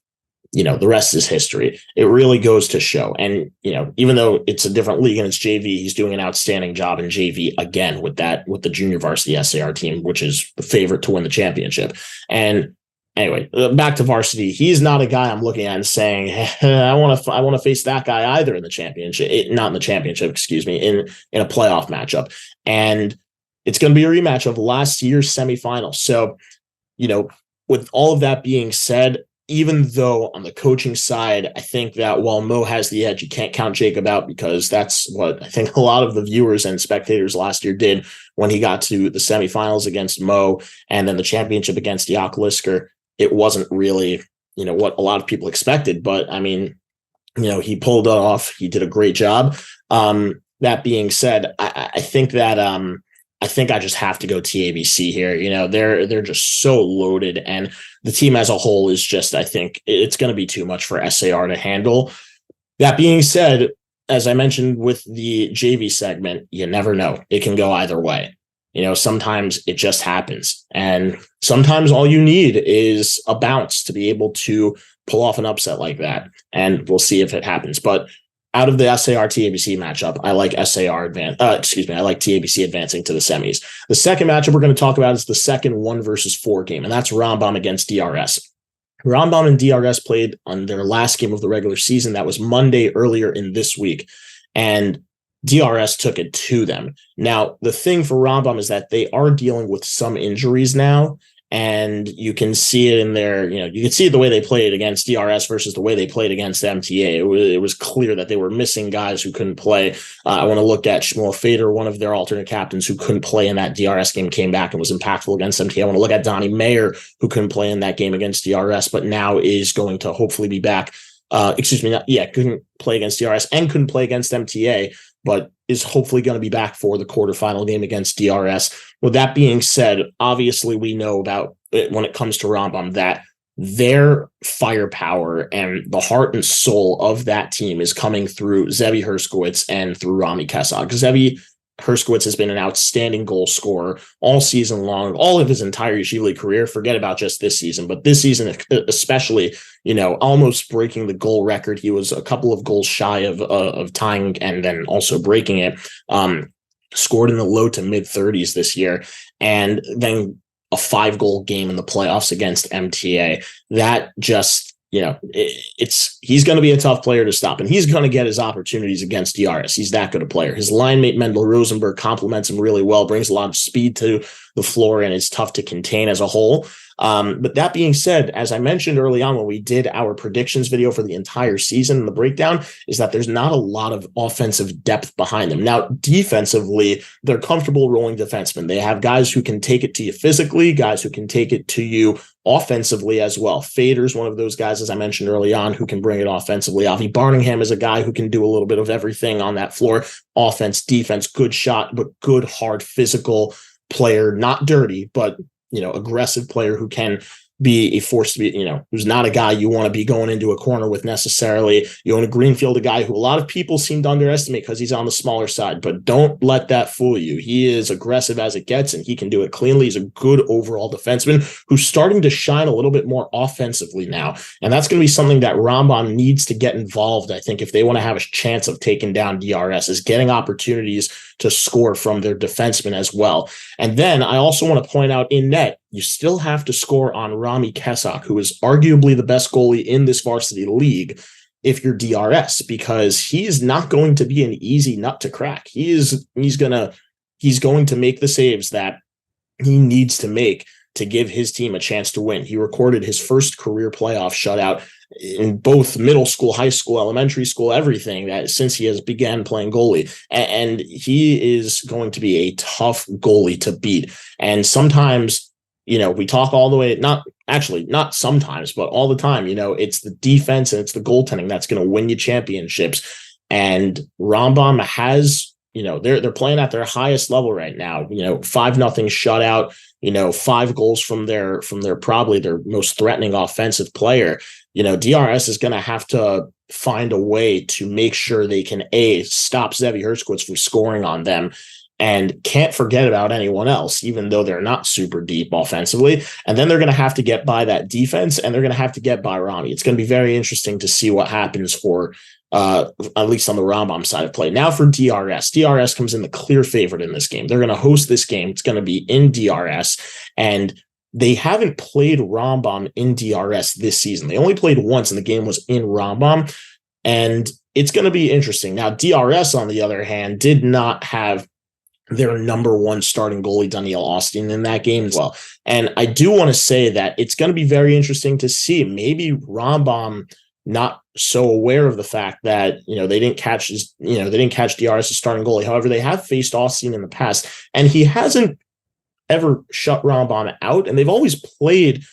the rest is history. It really goes to show. And, even though it's a different league and it's JV, he's doing an outstanding job in JV again with the junior varsity SAR team, which is the favorite to win the championship. And anyway, back to varsity. He's not a guy I'm looking at and saying, hey, I want to face that guy either in the championship. Not in the championship, excuse me, in a playoff matchup. And it's going to be a rematch of last year's semifinal. So, with all of that being said, even though on the coaching side, I think that while Mo has the edge, you can't count Jacob out, because that's what I think a lot of the viewers and spectators last year did when he got to the semifinals against Mo and then the championship against Jaak Lisker. It wasn't really, what a lot of people expected, but I mean, he pulled it off. He did a great job. That being said, I think that I think I just have to go TABC here. They're just so loaded, and the team as a whole is just, I think it's going to be too much for SAR to handle. That being said, as I mentioned with the JV segment, you never know. It can go either way. Sometimes it just happens. And sometimes all you need is a bounce to be able to pull off an upset like that. And we'll see if it happens. But out of the SAR TABC matchup, I like I like TABC advancing to the semis. The second matchup we're going to talk about is the second 1-4 game, and that's Rambam against DRS. Rambam and DRS played on their last game of the regular season. That was Monday earlier in this week. And DRS took it to them. Now, the thing for Rambam is that they are dealing with some injuries now, and you can see it in their, you can see the way they played against DRS versus the way they played against MTA. It was clear that they were missing guys who couldn't play. I want to look at Shmuel Fader, one of their alternate captains who couldn't play in that DRS game, came back and was impactful against MTA. I want to look at Donnie Mayer, who couldn't play in that game against DRS, but now is going to hopefully be back. Couldn't play against DRS and couldn't play against MTA, but is hopefully going to be back for the quarterfinal game against DRS. With that being said, obviously we know about it when it comes to Rambam that their firepower and the heart and soul of that team is coming through Zevi Herskowitz and through Rami Kessog. Zevi Herskowitz has been an outstanding goal scorer all season long, all of his entire Yeshiva League career. Forget about just this season, but this season especially, almost breaking the goal record. He was a couple of goals shy of tying and then also breaking it. Scored in the low to mid 30s this year, and then a 5-goal game in the playoffs against MTA. That just, he's going to be a tough player to stop, and he's going to get his opportunities against DRS. He's that good a player. His line mate, Mendel Rosenberg, complements him really well, brings a lot of speed to the floor, and is tough to contain as a whole. But that being said, as I mentioned early on when we did our predictions video for the entire season and the breakdown, is that there's not a lot of offensive depth behind them. Now, defensively, they're comfortable rolling defensemen. They have guys who can take it to you physically, guys who can take it to you offensively as well. Fader's one of those guys, as I mentioned early on, who can bring it offensively. Avi Barningham is a guy who can do a little bit of everything on that floor. Offense, defense, good shot, but good, hard, physical player. Not dirty, but aggressive player who can be a force to be, who's not a guy you want to be going into a corner with necessarily. Yona Greenfield, a guy who a lot of people seem to underestimate because he's on the smaller side, but don't let that fool you. He is aggressive as it gets, and he can do it cleanly. He's a good overall defenseman who's starting to shine a little bit more offensively now. And that's going to be something that Rambam needs to get involved, I think, if they want to have a chance of taking down DRS, is getting opportunities to score from their defensemen as well. And then I also want to point out in net, you still have to score on Rami Kessog, who is arguably the best goalie in this varsity league if you're DRS, because he's not going to be an easy nut to crack. He's going to make the saves that he needs to make to give his team a chance to win. He recorded his first career playoff shutout in both middle school, high school, elementary school, everything that since he has began playing goalie. And he is going to be a tough goalie to beat. And sometimes, we talk all the way, not sometimes, but all the time, it's the defense and it's the goaltending that's going to win you championships. And Rambam has, they're playing at their highest level right now, 5-0 shutout, 5 goals from their probably their most threatening offensive player. DRS is going to have to find a way to make sure they can stop Zevi Herskowitz from scoring on them, and can't forget about anyone else, even though they're not super deep offensively. And then they're going to have to get by that defense, and they're going to have to get by Rami. It's going to be very interesting to see what happens for at least on the Rambam side of play. Now for DRS. DRS comes in the clear favorite in this game. They're going to host this game. It's going to be in DRS, and they haven't played Rambam in DRS this season. They only played once, and the game was in Rambam, and it's going to be interesting. Now, DRS, on the other hand, did not have their number one starting goalie, Daniel Austin, in that game as well. And I do want to say that it's going to be very interesting to see maybe Rambam not so aware of the fact that, they didn't catch DRS as starting goalie. However, they have faced Austin in the past, and he hasn't ever shut Rambam out, and they've always played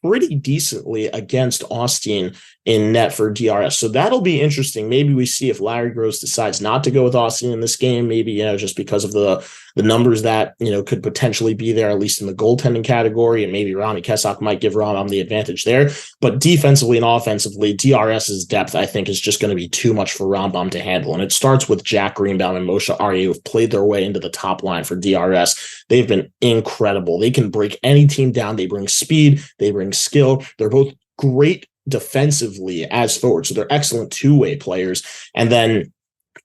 pretty decently against Austin in net for DRS. So that'll be interesting. Maybe we see if Larry Gross decides not to go with Austin in this game, maybe, just because of the numbers that, could potentially be there, at least in the goaltending category. And maybe Rami Kessog might give Rambam the advantage there. But defensively and offensively, DRS's depth, I think, is just going to be too much for Rambam to handle. And it starts with Jack Greenbaum and Moshe Aryeh, who've played their way into the top line for DRS. They've been incredible. They can break any team down. They bring speed. They bring skill. They're both great defensively as forwards. So they're excellent two-way players. And then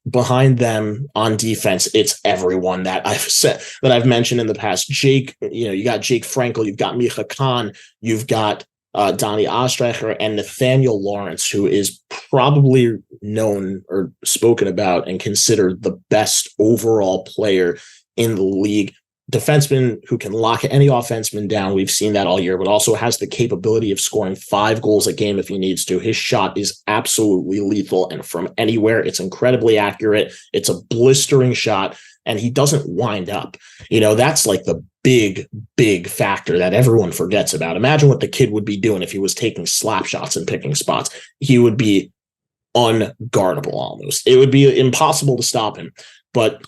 behind them on defense, it's everyone that I've mentioned in the past. Jake, you got Jake Frankel, you've got Micha Khan, you've got Donnie Ostreicher, and Nathaniel Lawrence, who is probably known or spoken about and considered the best overall player in the league. Defenseman who can lock any offenseman down. We've seen that all year, but also has the capability of scoring 5 goals a game if he needs to. His shot is absolutely lethal, and from anywhere, it's incredibly accurate. It's a blistering shot, and he doesn't wind up. That's like the big factor that everyone forgets about. Imagine what the kid would be doing if he was taking slap shots and picking spots. He would be unguardable almost. It would be impossible to stop him. But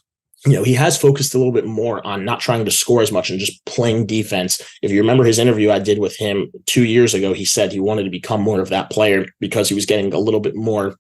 he has focused a little bit more on not trying to score as much and just playing defense. If you remember his interview I did with him 2 years ago, he said he wanted to become more of that player because he was getting a little bit more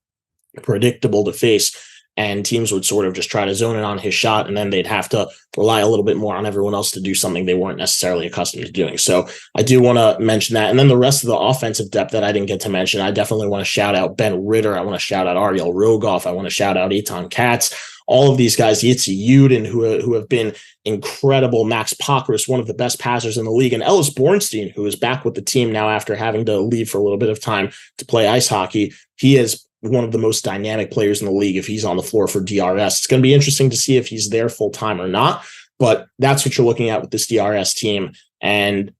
predictable to face, and teams would sort of just try to zone in on his shot, and then they'd have to rely a little bit more on everyone else to do something they weren't necessarily accustomed to doing. So I do want to mention that. And then the rest of the offensive depth that I didn't get to mention, I definitely want to shout out Ben Ritter. I want to shout out Ariel Rogoff. I want to shout out Kass. All of these guys, Yitzi Yudin, who have been incredible. Max Pokris, one of the best passers in the league. And Ellis Bornstein, who is back with the team now after having to leave for a little bit of time to play ice hockey. He is one of the most dynamic players in the league if he's on the floor for DRS. It's going to be interesting to see if he's there full time or not, but that's what you're looking at with this DRS team. And,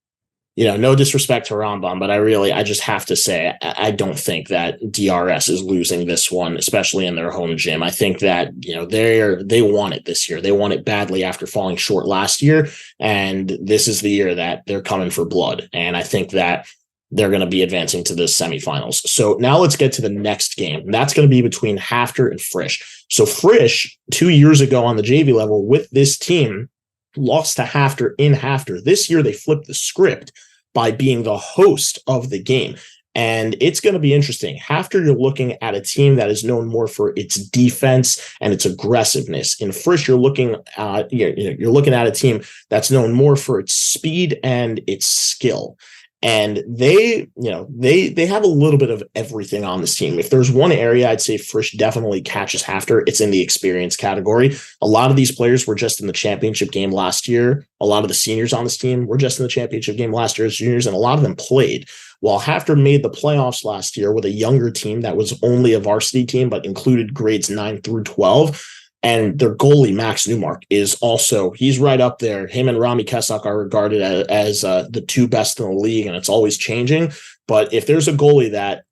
no disrespect to Rambam, but I just have to say, I don't think that DRS is losing this one, especially in their home gym. I think that, they want it this year. They want it badly after falling short last year. And this is the year that they're coming for blood. And I think that they're going to be advancing to the semifinals. So now let's get to the next game. That's going to be between Hafter and Frisch. So Frisch, 2 years ago on the JV level with this team, lost to Hafter in Hafter. This year, they flipped the script by being the host of the game. And it's going to be interesting. Hafter, you're looking at a team that is known more for its defense and its aggressiveness. In Frisch, you're looking at a team that's known more for its speed and its skill. And they have a little bit of everything on this team. If there's one area I'd say Frisch definitely catches Hafter, it's in the experience category. A lot of these players were just in the championship game last year. A lot of the seniors on this team were just in the championship game last year as juniors, and a lot of them played. While Hafter made the playoffs last year with a younger team that was only a varsity team, but included grades 9 through 12, and their goalie, Max Newmark, is also, he's right up there. Him and Rami Kesak are regarded as the two best in the league, and it's always changing. But if there's a goalie that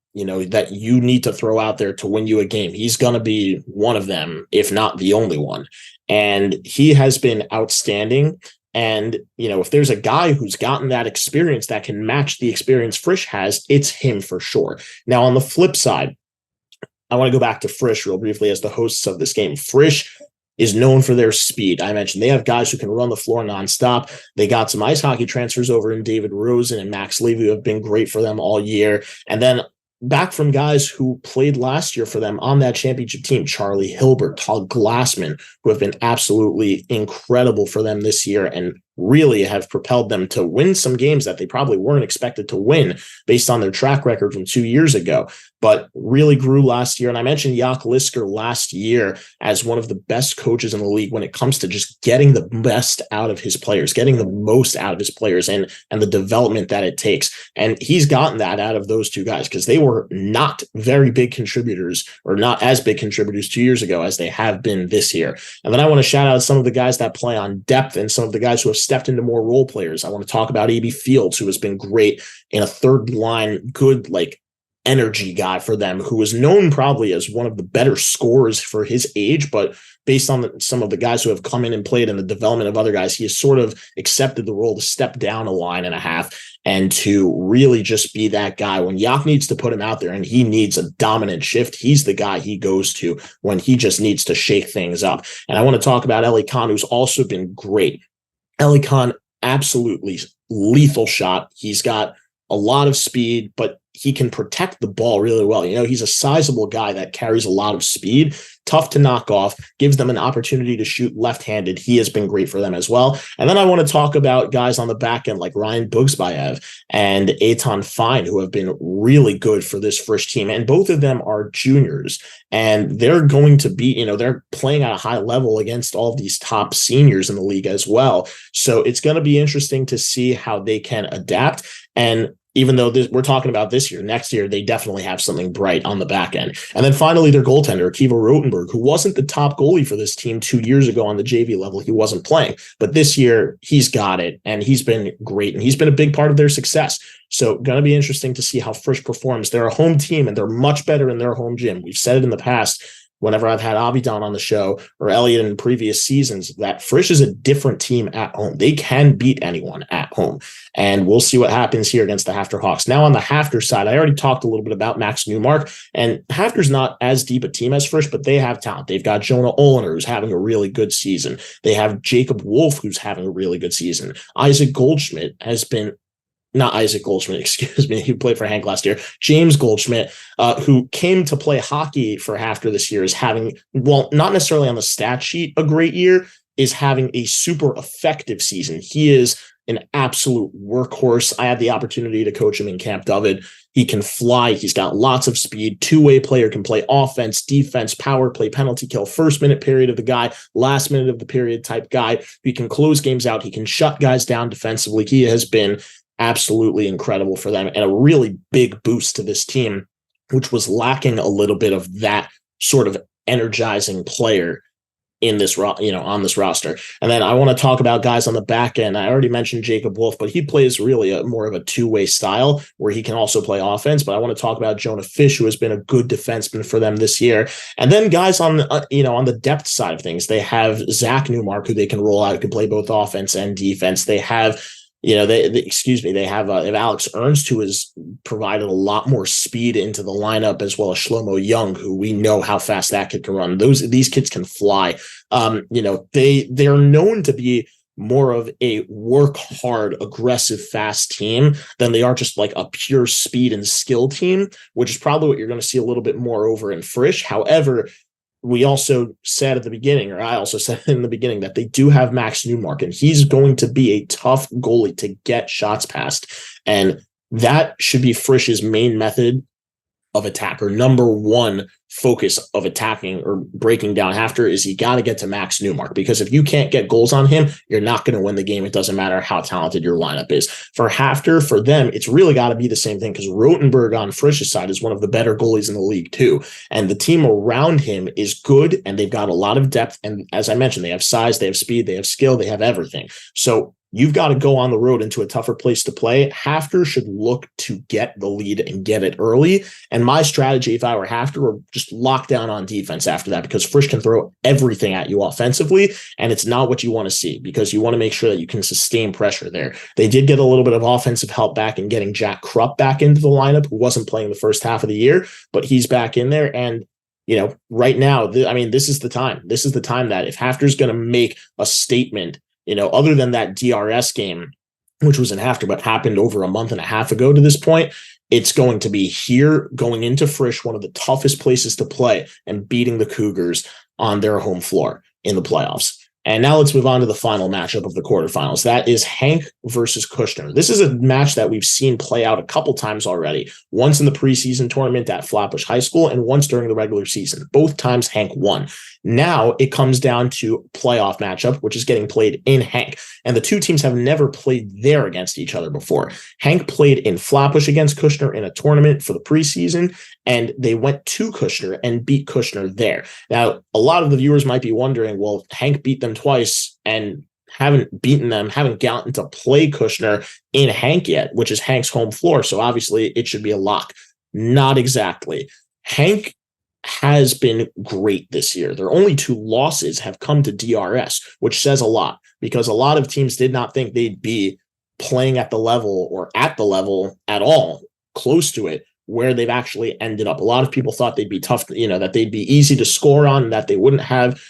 you need to throw out there to win you a game, he's going to be one of them, if not the only one. And he has been outstanding. And, if there's a guy who's gotten that experience that can match the experience Frisch has, it's him for sure. Now, on the flip side, I want to go back to Frisch real briefly as the hosts of this game. Frisch is known for their speed. I mentioned they have guys who can run the floor nonstop. They got some ice hockey transfers over in David Rosen and Max Levy, who have been great for them all year. And then back from guys who played last year for them on that championship team, Charlie Hilbert, Todd Glassman, who have been absolutely incredible for them this year and really have propelled them to win some games that they probably weren't expected to win based on their track record from 2 years ago, but really grew last year. And I mentioned Jaak Lisker last year as one of the best coaches in the league when it comes to just getting the best out of his players, getting the most out of his players and the development that it takes. And he's gotten that out of those two guys because they were not very big contributors or not as big contributors 2 years ago as they have been this year. And then I want to shout out some of the guys that play on depth and some of the guys who have stepped into more role players. I want to talk about A.B. Fields, who has been great in a third line, good, energy guy for them, who is known probably as one of the better scorers for his age, but based on some of the guys who have come in and played in the development of other guys, he has sort of accepted the role to step down a line and a half and to really just be that guy. When Jaak needs to put him out there and he needs a dominant shift, he's the guy he goes to when he just needs to shake things up. And I want to talk about Eli Khan, who's also been great. Eli Khan, absolutely lethal shot. He's got a lot of speed, but he can protect the ball really well. He's a sizable guy that carries a lot of speed, tough to knock off, gives them an opportunity to shoot left-handed. He has been great for them as well. And then I want to talk about guys on the back end like Ryan Bugsbayev and Eitan Fine, who have been really good for this Frisch team. And both of them are juniors, and they're going to be, they're playing at a high level against all of these top seniors in the league as well. So it's going to be interesting to see how they can adapt. And even though we're talking about this year, next year, they definitely have something bright on the back end. And then finally, their goaltender, Akiva Rotenberg, who wasn't the top goalie for this team 2 years ago on the JV level. He wasn't playing. But this year, he's got it, and he's been great, and he's been a big part of their success. So going to be interesting to see how Frisch performs. They're a home team, and they're much better in their home gym. We've said it in the past. whenever I've had Abidan on the show or Elliot in previous seasons, that Frisch is a different team at home. They can beat anyone at home. And we'll see what happens here against the Hafter Hawks. Now on the Hafter side, I already talked a little bit about Max Newmark, and Hafter's not as deep a team as Frisch, but they have talent. They've got Jonah Olener, who's having a really good season. They have Jacob Wolf, who's having a really good season. Isaac Goldschmidt has been not Isaac Goldschmidt, excuse me, he played for Hank last year. James Goldschmidt, who came to play hockey for Hafter this year, is having, well, not necessarily on the stat sheet a great year, is having a super effective season. He is an absolute workhorse. I had the opportunity to coach him in Camp David. He can fly. He's got lots of speed. Two-way player, can play offense, defense, power play, penalty kill, first minute period of the guy, last minute of the period type guy. He can close games out. He can shut guys down defensively. He has been absolutely incredible for them and a really big boost to this team, which was lacking a little bit of that sort of energizing player in this, on this roster. And then I want to talk about guys on the back end. I already mentioned Jacob Wolf, but he plays really more of a two-way style where he can also play offense. But I want to talk about Jonah Fish, who has been a good defenseman for them this year. And then guys on the, on the depth side of things, they have Zach Newmark, who they can roll out, who can play both offense and defense. They have they have Alex Ernst, who has provided a lot more speed into the lineup, as well as Shlomo Young, who we know how fast that kid can run. These kids can fly. They're known to be more of a work hard, aggressive, fast team than they are just like a pure speed and skill team, which is probably what you're going to see a little bit more over in Frisch. However, we also said at the beginning, or I also said in the beginning, that they do have Max Newmark, and he's going to be a tough goalie to get shots past. And that should be Frisch's main method of attack, or number one focus of attacking or breaking down Hafter, is you got to get to Max Newmark, because if you can't get goals on him, you're not going to win the game. It doesn't matter how talented your lineup is. For Hafter, for them, it's really got to be the same thing, because Rotenberg on Frisch's side is one of the better goalies in the league too. And the team around him is good, and they've got a lot of depth. And as I mentioned, they have size, they have speed, they have skill, they have everything. So you've got to go on the road into a tougher place to play. Hafter should look to get the lead and get it early. And my strategy, if I were Hafter, would just lock down on defense after that, because Frisch can throw everything at you offensively, and it's not what you want to see, because you want to make sure that you can sustain pressure there. They did get a little bit of offensive help back in getting Jack Krupp back into the lineup, who wasn't playing the first half of the year, but he's back in there. And right now, this is the time. This is the time that if Hafter's going to make a statement, other than that DRS game, which was in Hafter, but happened over a month and a half ago to this point, it's going to be here going into Frisch, one of the toughest places to play, and beating the Cougars on their home floor in the playoffs. And now let's move on to the final matchup of the quarterfinals. That is Hank versus Kushner. This is a match that we've seen play out a couple times already, once in the preseason tournament at Flatbush High School and once during the regular season. Both times Hank won. Now it comes down to playoff matchup, which is getting played in Hank. And the two teams have never played there against each other before. Hank played in Flatbush against Kushner in a tournament for the preseason, and they went to Kushner and beat Kushner there. Now, a lot of the viewers might be wondering, well, Hank beat them twice and haven't gotten to play Kushner in Hank yet, which is Hank's home floor. So obviously it should be a lock. Not exactly. Hank has been great this year. Their only two losses have come to DRS, which says a lot, because a lot of teams did not think they'd be playing at the level, or at the level at all, close to it, where they've actually ended up. A lot of people thought they'd be tough, that they'd be easy to score on, that they wouldn't have,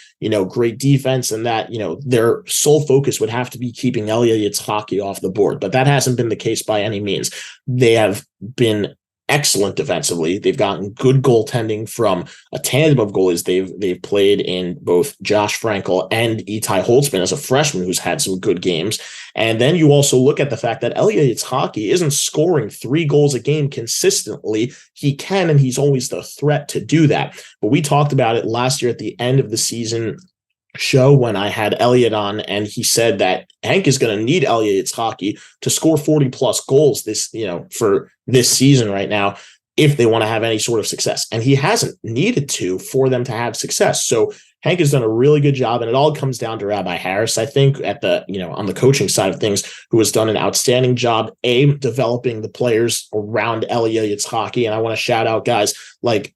great defense, and that, their sole focus would have to be keeping Elliott's hockey off the board. But that hasn't been the case by any means. They have been excellent defensively. They've gotten good goaltending from a tandem of goalies. They've played in both Josh Frankel and Itai Holtzman as a freshman, who's had some good games. And then you also look at the fact that Elliott's hockey isn't scoring 3 goals a game consistently. He can, and he's always the threat to do that. But we talked about it last year at the end of the season show when I had Elliott on, and he said that Hank is going to need Elliott's hockey to score 40 plus goals for this season right now, if they want to have any sort of success. And he hasn't needed to for them to have success. So Hank has done a really good job, and it all comes down to Rabbi Harris, I think, at the, on the coaching side of things, who has done an outstanding job, developing the players around Elliott's hockey. And I want to shout out guys like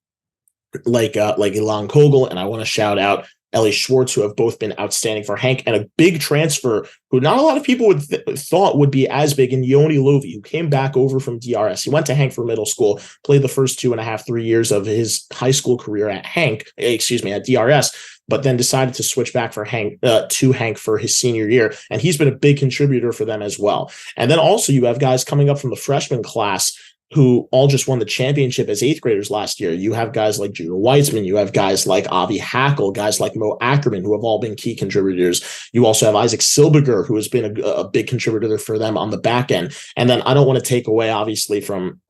like Ilan Kogel, and I want to shout out Ellie Schwartz, who have both been outstanding for Hank, and a big transfer who not a lot of people would thought would be as big in Yoni Lovi, who came back over from DRS. He went to Hank for middle school, played the first 2.5, 3 years of his high school career at at DRS, but then decided to switch back for Hank to Hank for his senior year, and he's been a big contributor for them as well. And then also you have guys coming up from the freshman class who all just won the championship as 8th graders last year. You have guys like Judah Weitzman. You have guys like Avi Hackle, guys like Mo Ackerman, who have all been key contributors. You also have Isaac Silberger, who has been a big contributor for them on the back end. And then I don't want to take away, obviously, from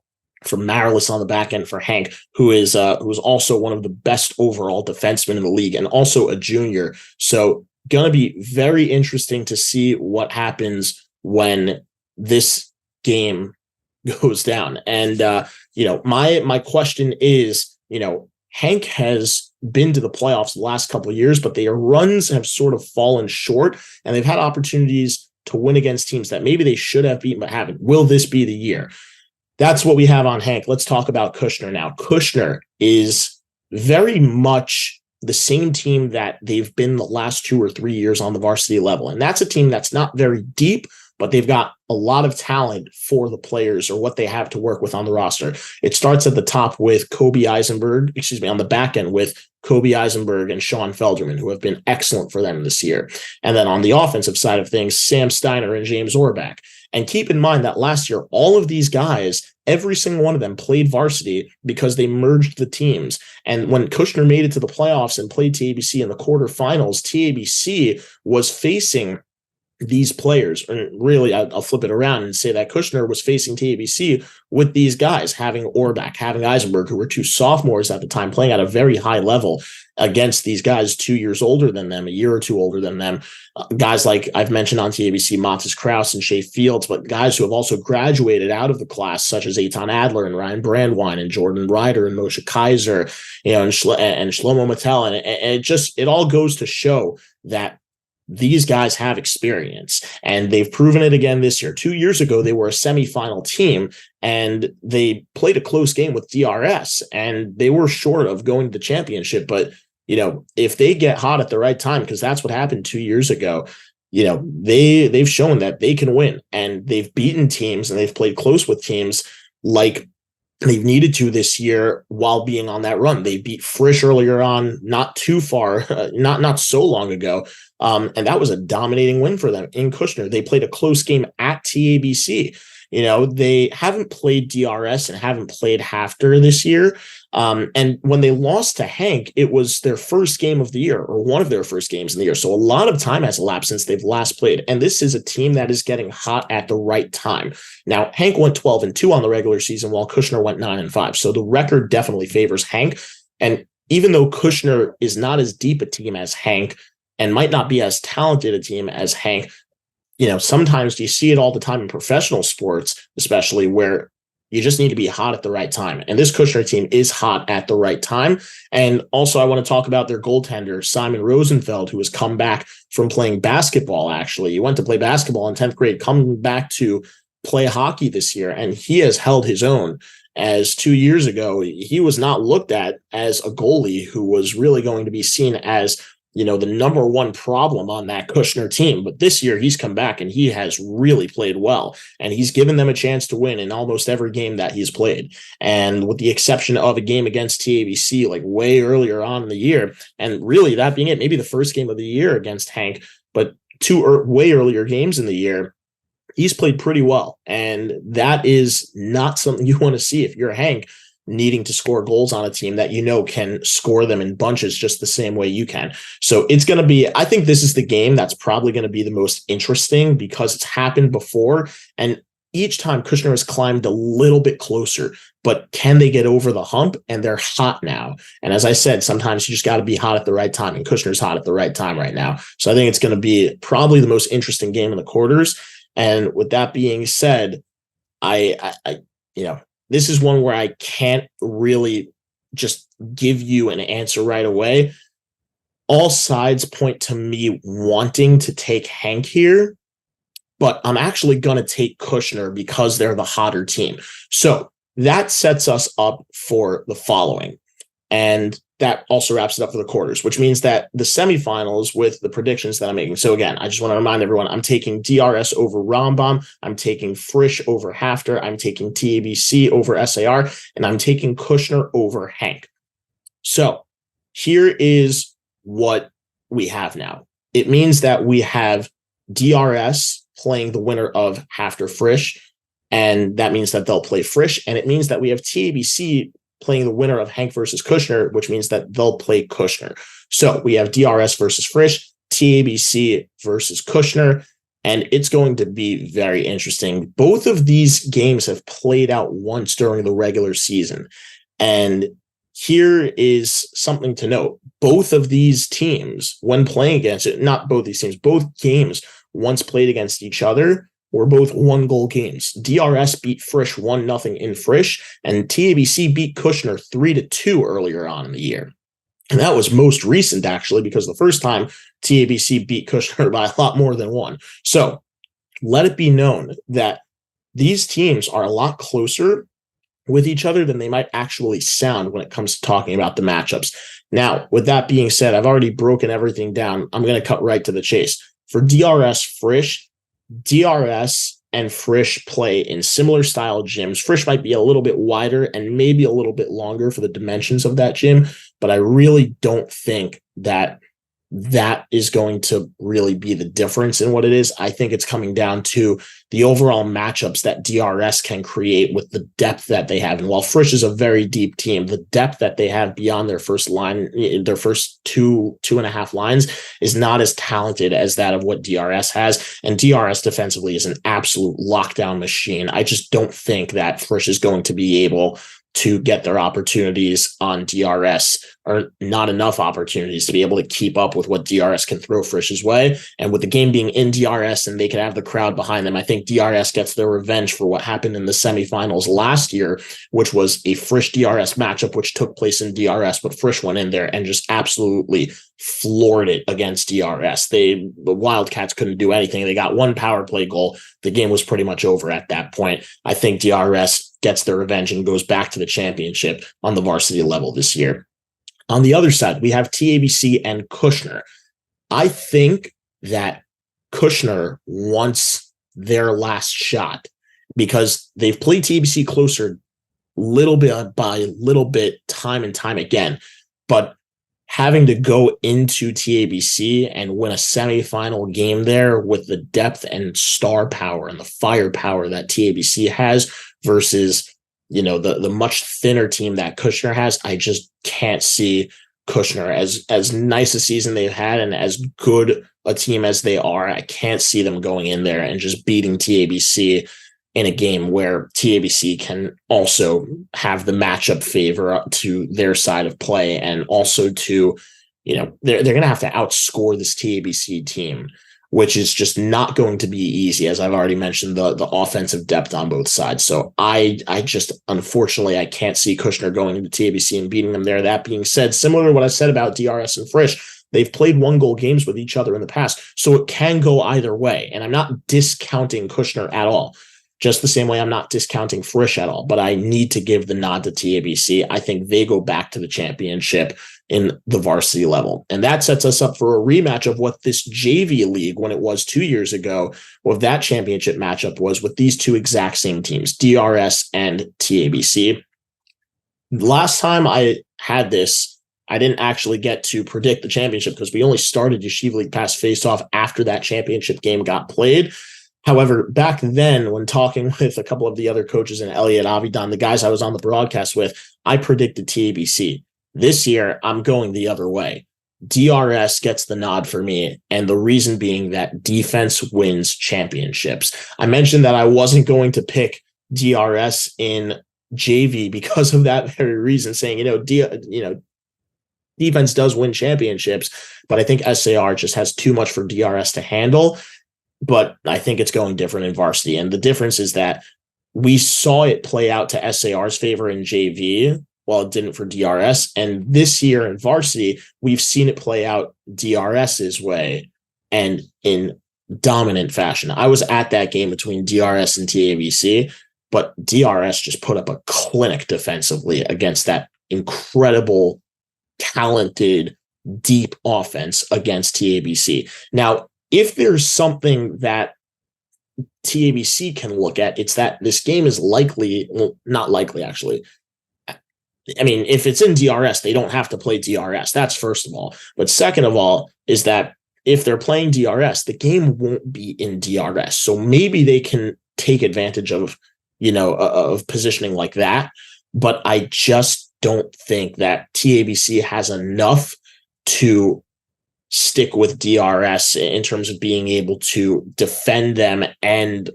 Marilis on the back end for Hank, who's also one of the best overall defensemen in the league and also a junior. So going to be very interesting to see what happens when this game goes down. And my question is, Hank has been to the playoffs the last couple of years, but their runs have sort of fallen short, and they've had opportunities to win against teams that maybe they should have beaten but haven't. Will this be the year? That's what we have on Hank. Let's talk about Kushner now. Kushner is very much the same team that they've been the last 2 or 3 years on the varsity level, and that's a team that's not very deep, but they've got a lot of talent for the players or what they have to work with on the roster. It starts at the top with on the back end with Kobe Eisenberg and Sean Felderman, who have been excellent for them this year. And then on the offensive side of things, Sam Steiner and James Orbach. And keep in mind that last year, all of these guys, every single one of them played varsity because they merged the teams. And when Kushner made it to the playoffs and played TABC in the quarterfinals, TABC was facing these players. And really, I'll flip it around and say that Kushner was facing TABC with these guys, having Orbach, having Eisenberg, who were 2 sophomores at the time, playing at a very high level against these guys 2 years older than them, a year or 2 older than them. Guys like I've mentioned on TABC, Matas Kraus and Shea Fields, but guys who have also graduated out of the class, such as Eitan Adler and Ryan Brandwine and Jordan Ryder and Moshe Kaiser, and Shlomo Mattel. And it all goes to show that these guys have experience, and they've proven it again this year. 2 years ago, they were a semifinal team, and they played a close game with DRS, and they were short of going to the championship. But, if they get hot at the right time, because that's what happened 2 years ago, they've shown that they can win, and they've beaten teams, and they've played close with teams like they've needed to this year while being on that run. They beat Frisch earlier on, not too far, not so long ago. And that was a dominating win for them in Kushner. They played a close game at TABC. They haven't played DRS and haven't played Hafter this year. And when they lost to Hank, it was their first game of the year, or one of their first games in the year. So a lot of time has elapsed since they've last played. And this is a team that is getting hot at the right time. Now, Hank went 12-2 on the regular season, while Kushner went 9-5. So the record definitely favors Hank. And even though Kushner is not as deep a team as Hank and might not be as talented a team as Hank, sometimes you see it all the time in professional sports, especially, where you just need to be hot at the right time. And this Kushner team is hot at the right time. And also, I want to talk about their goaltender, Simon Rosenfeld, who has come back from playing basketball, actually. He went to play basketball in 10th grade, coming back to play hockey this year, and he has held his own. As 2 years ago, he was not looked at as a goalie who was really going to be seen as the number one problem on that Kushner team. But this year he's come back and he has really played well, and he's given them a chance to win in almost every game that he's played. And with the exception of a game against TABC, like way earlier on in the year, and really that being it, maybe the first game of the year against Hank, but 2 way earlier games in the year, he's played pretty well. And that is not something you want to see if you're Hank, needing to score goals on a team that can score them in bunches just the same way you can. So it's going to be, I think this is the game that's probably going to be the most interesting, because it's happened before, and each time Kushner has climbed a little bit closer, but can they get over the hump? And they're hot now. And as I said, sometimes you just got to be hot at the right time, and Kushner's hot at the right time right now. So I think it's going to be probably the most interesting game in the quarters. And with that being said, this is one where I can't really just give you an answer right away. All sides point to me wanting to take Hank here, but I'm actually going to take Kushner because they're the hotter team. So that sets us up for the following. And that also wraps it up for the quarters, which means that the semifinals with the predictions that I'm making. So again, I just want to remind everyone, I'm taking DRS over Rambam. I'm taking Frisch over Hafter. I'm taking TABC over SAR. And I'm taking Kushner over Hank. So here is what we have now. It means that we have DRS playing the winner of Hafter Frisch, and that means that they'll play Frisch, and it means that we have TABC playing the winner of Hank versus Kushner, which means that they'll play Kushner. So we have DRS versus Frisch, TABC versus Kushner, and it's going to be very interesting. Both of these games have played out once during the regular season, and here is something to note. Both of these teams, when playing against it, not both these teams, both games once played against each other were both 1-goal games. DRS beat Frisch 1-0 in Frisch, and TABC beat Kushner 3-2 earlier on in the year. And that was most recent, actually, because the first time TABC beat Kushner by a lot more than one. So let it be known that these teams are a lot closer with each other than they might actually sound when it comes to talking about the matchups. Now, with that being said, I've already broken everything down. I'm going to cut right to the chase. For DRS Frisch, DRS and Frisch play in similar style gyms. Frisch might be a little bit wider and maybe a little bit longer for the dimensions of that gym, but I really don't think that is going to really be the difference in what it is. I think it's coming down to the overall matchups that DRS can create with the depth that they have. And while Frisch is a very deep team, the depth that they have beyond their first line, their first two and a half lines, is not as talented as that of what DRS has. And DRS defensively is an absolute lockdown machine. I just don't think that Frisch is going to be able to get their opportunities on DRS, or not enough opportunities to be able to keep up with what DRS can throw Frisch's way. And with the game being in DRS and they could have the crowd behind them, I think DRS gets their revenge for what happened in the semifinals last year, which was a Frisch DRS matchup, which took place in DRS, but Frisch went in there and just absolutely floored it against DRS. The Wildcats couldn't do anything. They got one power play goal. The game was pretty much over at that point. I think DRS gets their revenge and goes back to the championship on the varsity level this year. On the other side, we have TABC and Kushner. I think that Kushner wants their last shot because they've played TABC closer little bit by little bit, time and time again. But having to go into TABC and win a semifinal game there with the depth and star power and the firepower that TABC has versus, the much thinner team that Kushner has, I just can't see Kushner as nice a season they've had and as good a team as they are. I can't see them going in there and just beating TABC in a game where TABC can also have the matchup favor to their side of play, and also to, they're going to have to outscore this TABC team, which is just not going to be easy, as I've already mentioned, the offensive depth on both sides. So I just, unfortunately, I can't see Kushner going into TABC and beating them there. That being said, similar to what I said about DRS and Frisch, they've played 1-goal games with each other in the past, so it can go either way. And I'm not discounting Kushner at all, just the same way I'm not discounting Frisch at all, but I need to give the nod to TABC. I think they go back to the championship in the varsity level. And that sets us up for a rematch of what this JV league, when it was 2 years ago, what that championship matchup was with these two exact same teams, DRS and TABC. Last time I had this, I didn't actually get to predict the championship because we only started Yeshiva League Pass Faceoff after that championship game got played. However, back then, when talking with a couple of the other coaches and Elliot, Avidan, the guys I was on the broadcast with, I predicted TABC. This year, I'm going the other way. DRS gets the nod for me, and the reason being that defense wins championships. I mentioned that I wasn't going to pick DRS in JV because of that very reason, saying, defense does win championships, but I think SAR just has too much for DRS to handle. But I think it's going different in varsity. And the difference is that we saw it play out to SAR's favor in JV, while it didn't for DRS. And this year in varsity, we've seen it play out DRS's way and in dominant fashion. I was at that game between DRS and TABC, but DRS just put up a clinic defensively against that incredible, talented, deep offense against TABC. Now, if there's something that TABC can look at, it's that this game is likely, well, not likely actually. I mean, if it's in DRS, they don't have to play DRS. That's first of all. But second of all, is that if they're playing DRS, the game won't be in DRS. So maybe they can take advantage of, of positioning like that. But I just don't think that TABC has enough to stick with DRS in terms of being able to defend them and,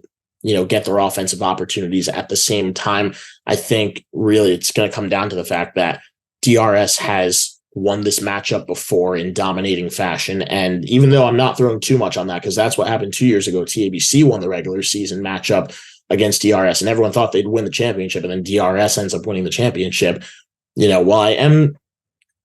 get their offensive opportunities at the same time. I think really it's going to come down to the fact that DRS has won this matchup before in dominating fashion. And even though I'm not throwing too much on that, because that's what happened 2 years ago, TABC won the regular season matchup against DRS and everyone thought they'd win the championship, and then DRS ends up winning the championship. While I am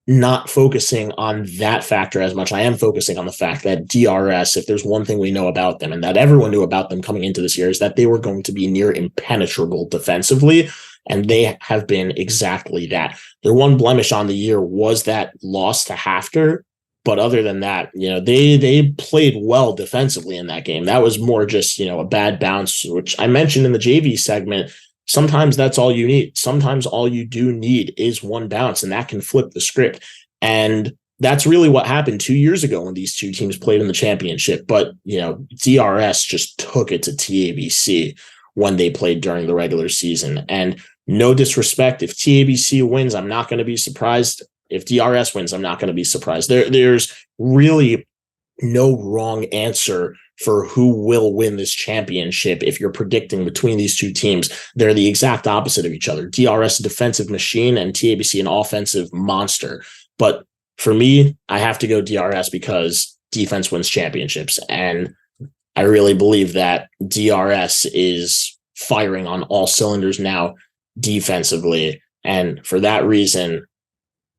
not focusing on that factor as much, I am focusing on the fact that DRS, if there's one thing we know about them and that everyone knew about them coming into this year, is that they were going to be near impenetrable defensively. And they have been exactly that. Their one blemish on the year was that loss to Hafter. But other than that, they played well defensively in that game. That was more just, a bad bounce, which I mentioned in the JV segment. Sometimes that's all you need. Sometimes all you do need is one bounce, and that can flip the script. And that's really what happened 2 years ago when these two teams played in the championship. But, DRS just took it to TABC when they played during the regular season. And no disrespect, if TABC wins, I'm not going to be surprised. If DRS wins, I'm not going to be surprised. There's really no wrong answer for who will win this championship. If you're predicting between these two teams, they're the exact opposite of each other. DRS, a defensive machine, and TABC, an offensive monster. But for me, I have to go DRS because defense wins championships. And I really believe that DRS is firing on all cylinders now defensively. And for that reason,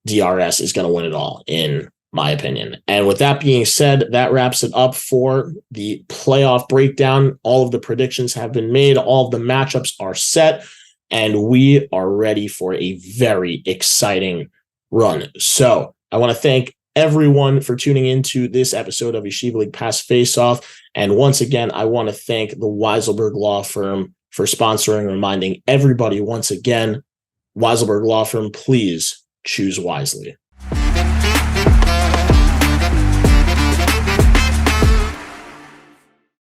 DRS is going to win it all, in my opinion. And with that being said, that wraps it up for the playoff breakdown. All of the predictions have been made. All of the matchups are set, and we are ready for a very exciting run. So I want to thank everyone for tuning into this episode of Yeshiva League Pass Faceoff. And once again, I want to thank the Weiselberg Law Firm for sponsoring, reminding everybody once again, Weiselberg Law Firm, please choose wisely.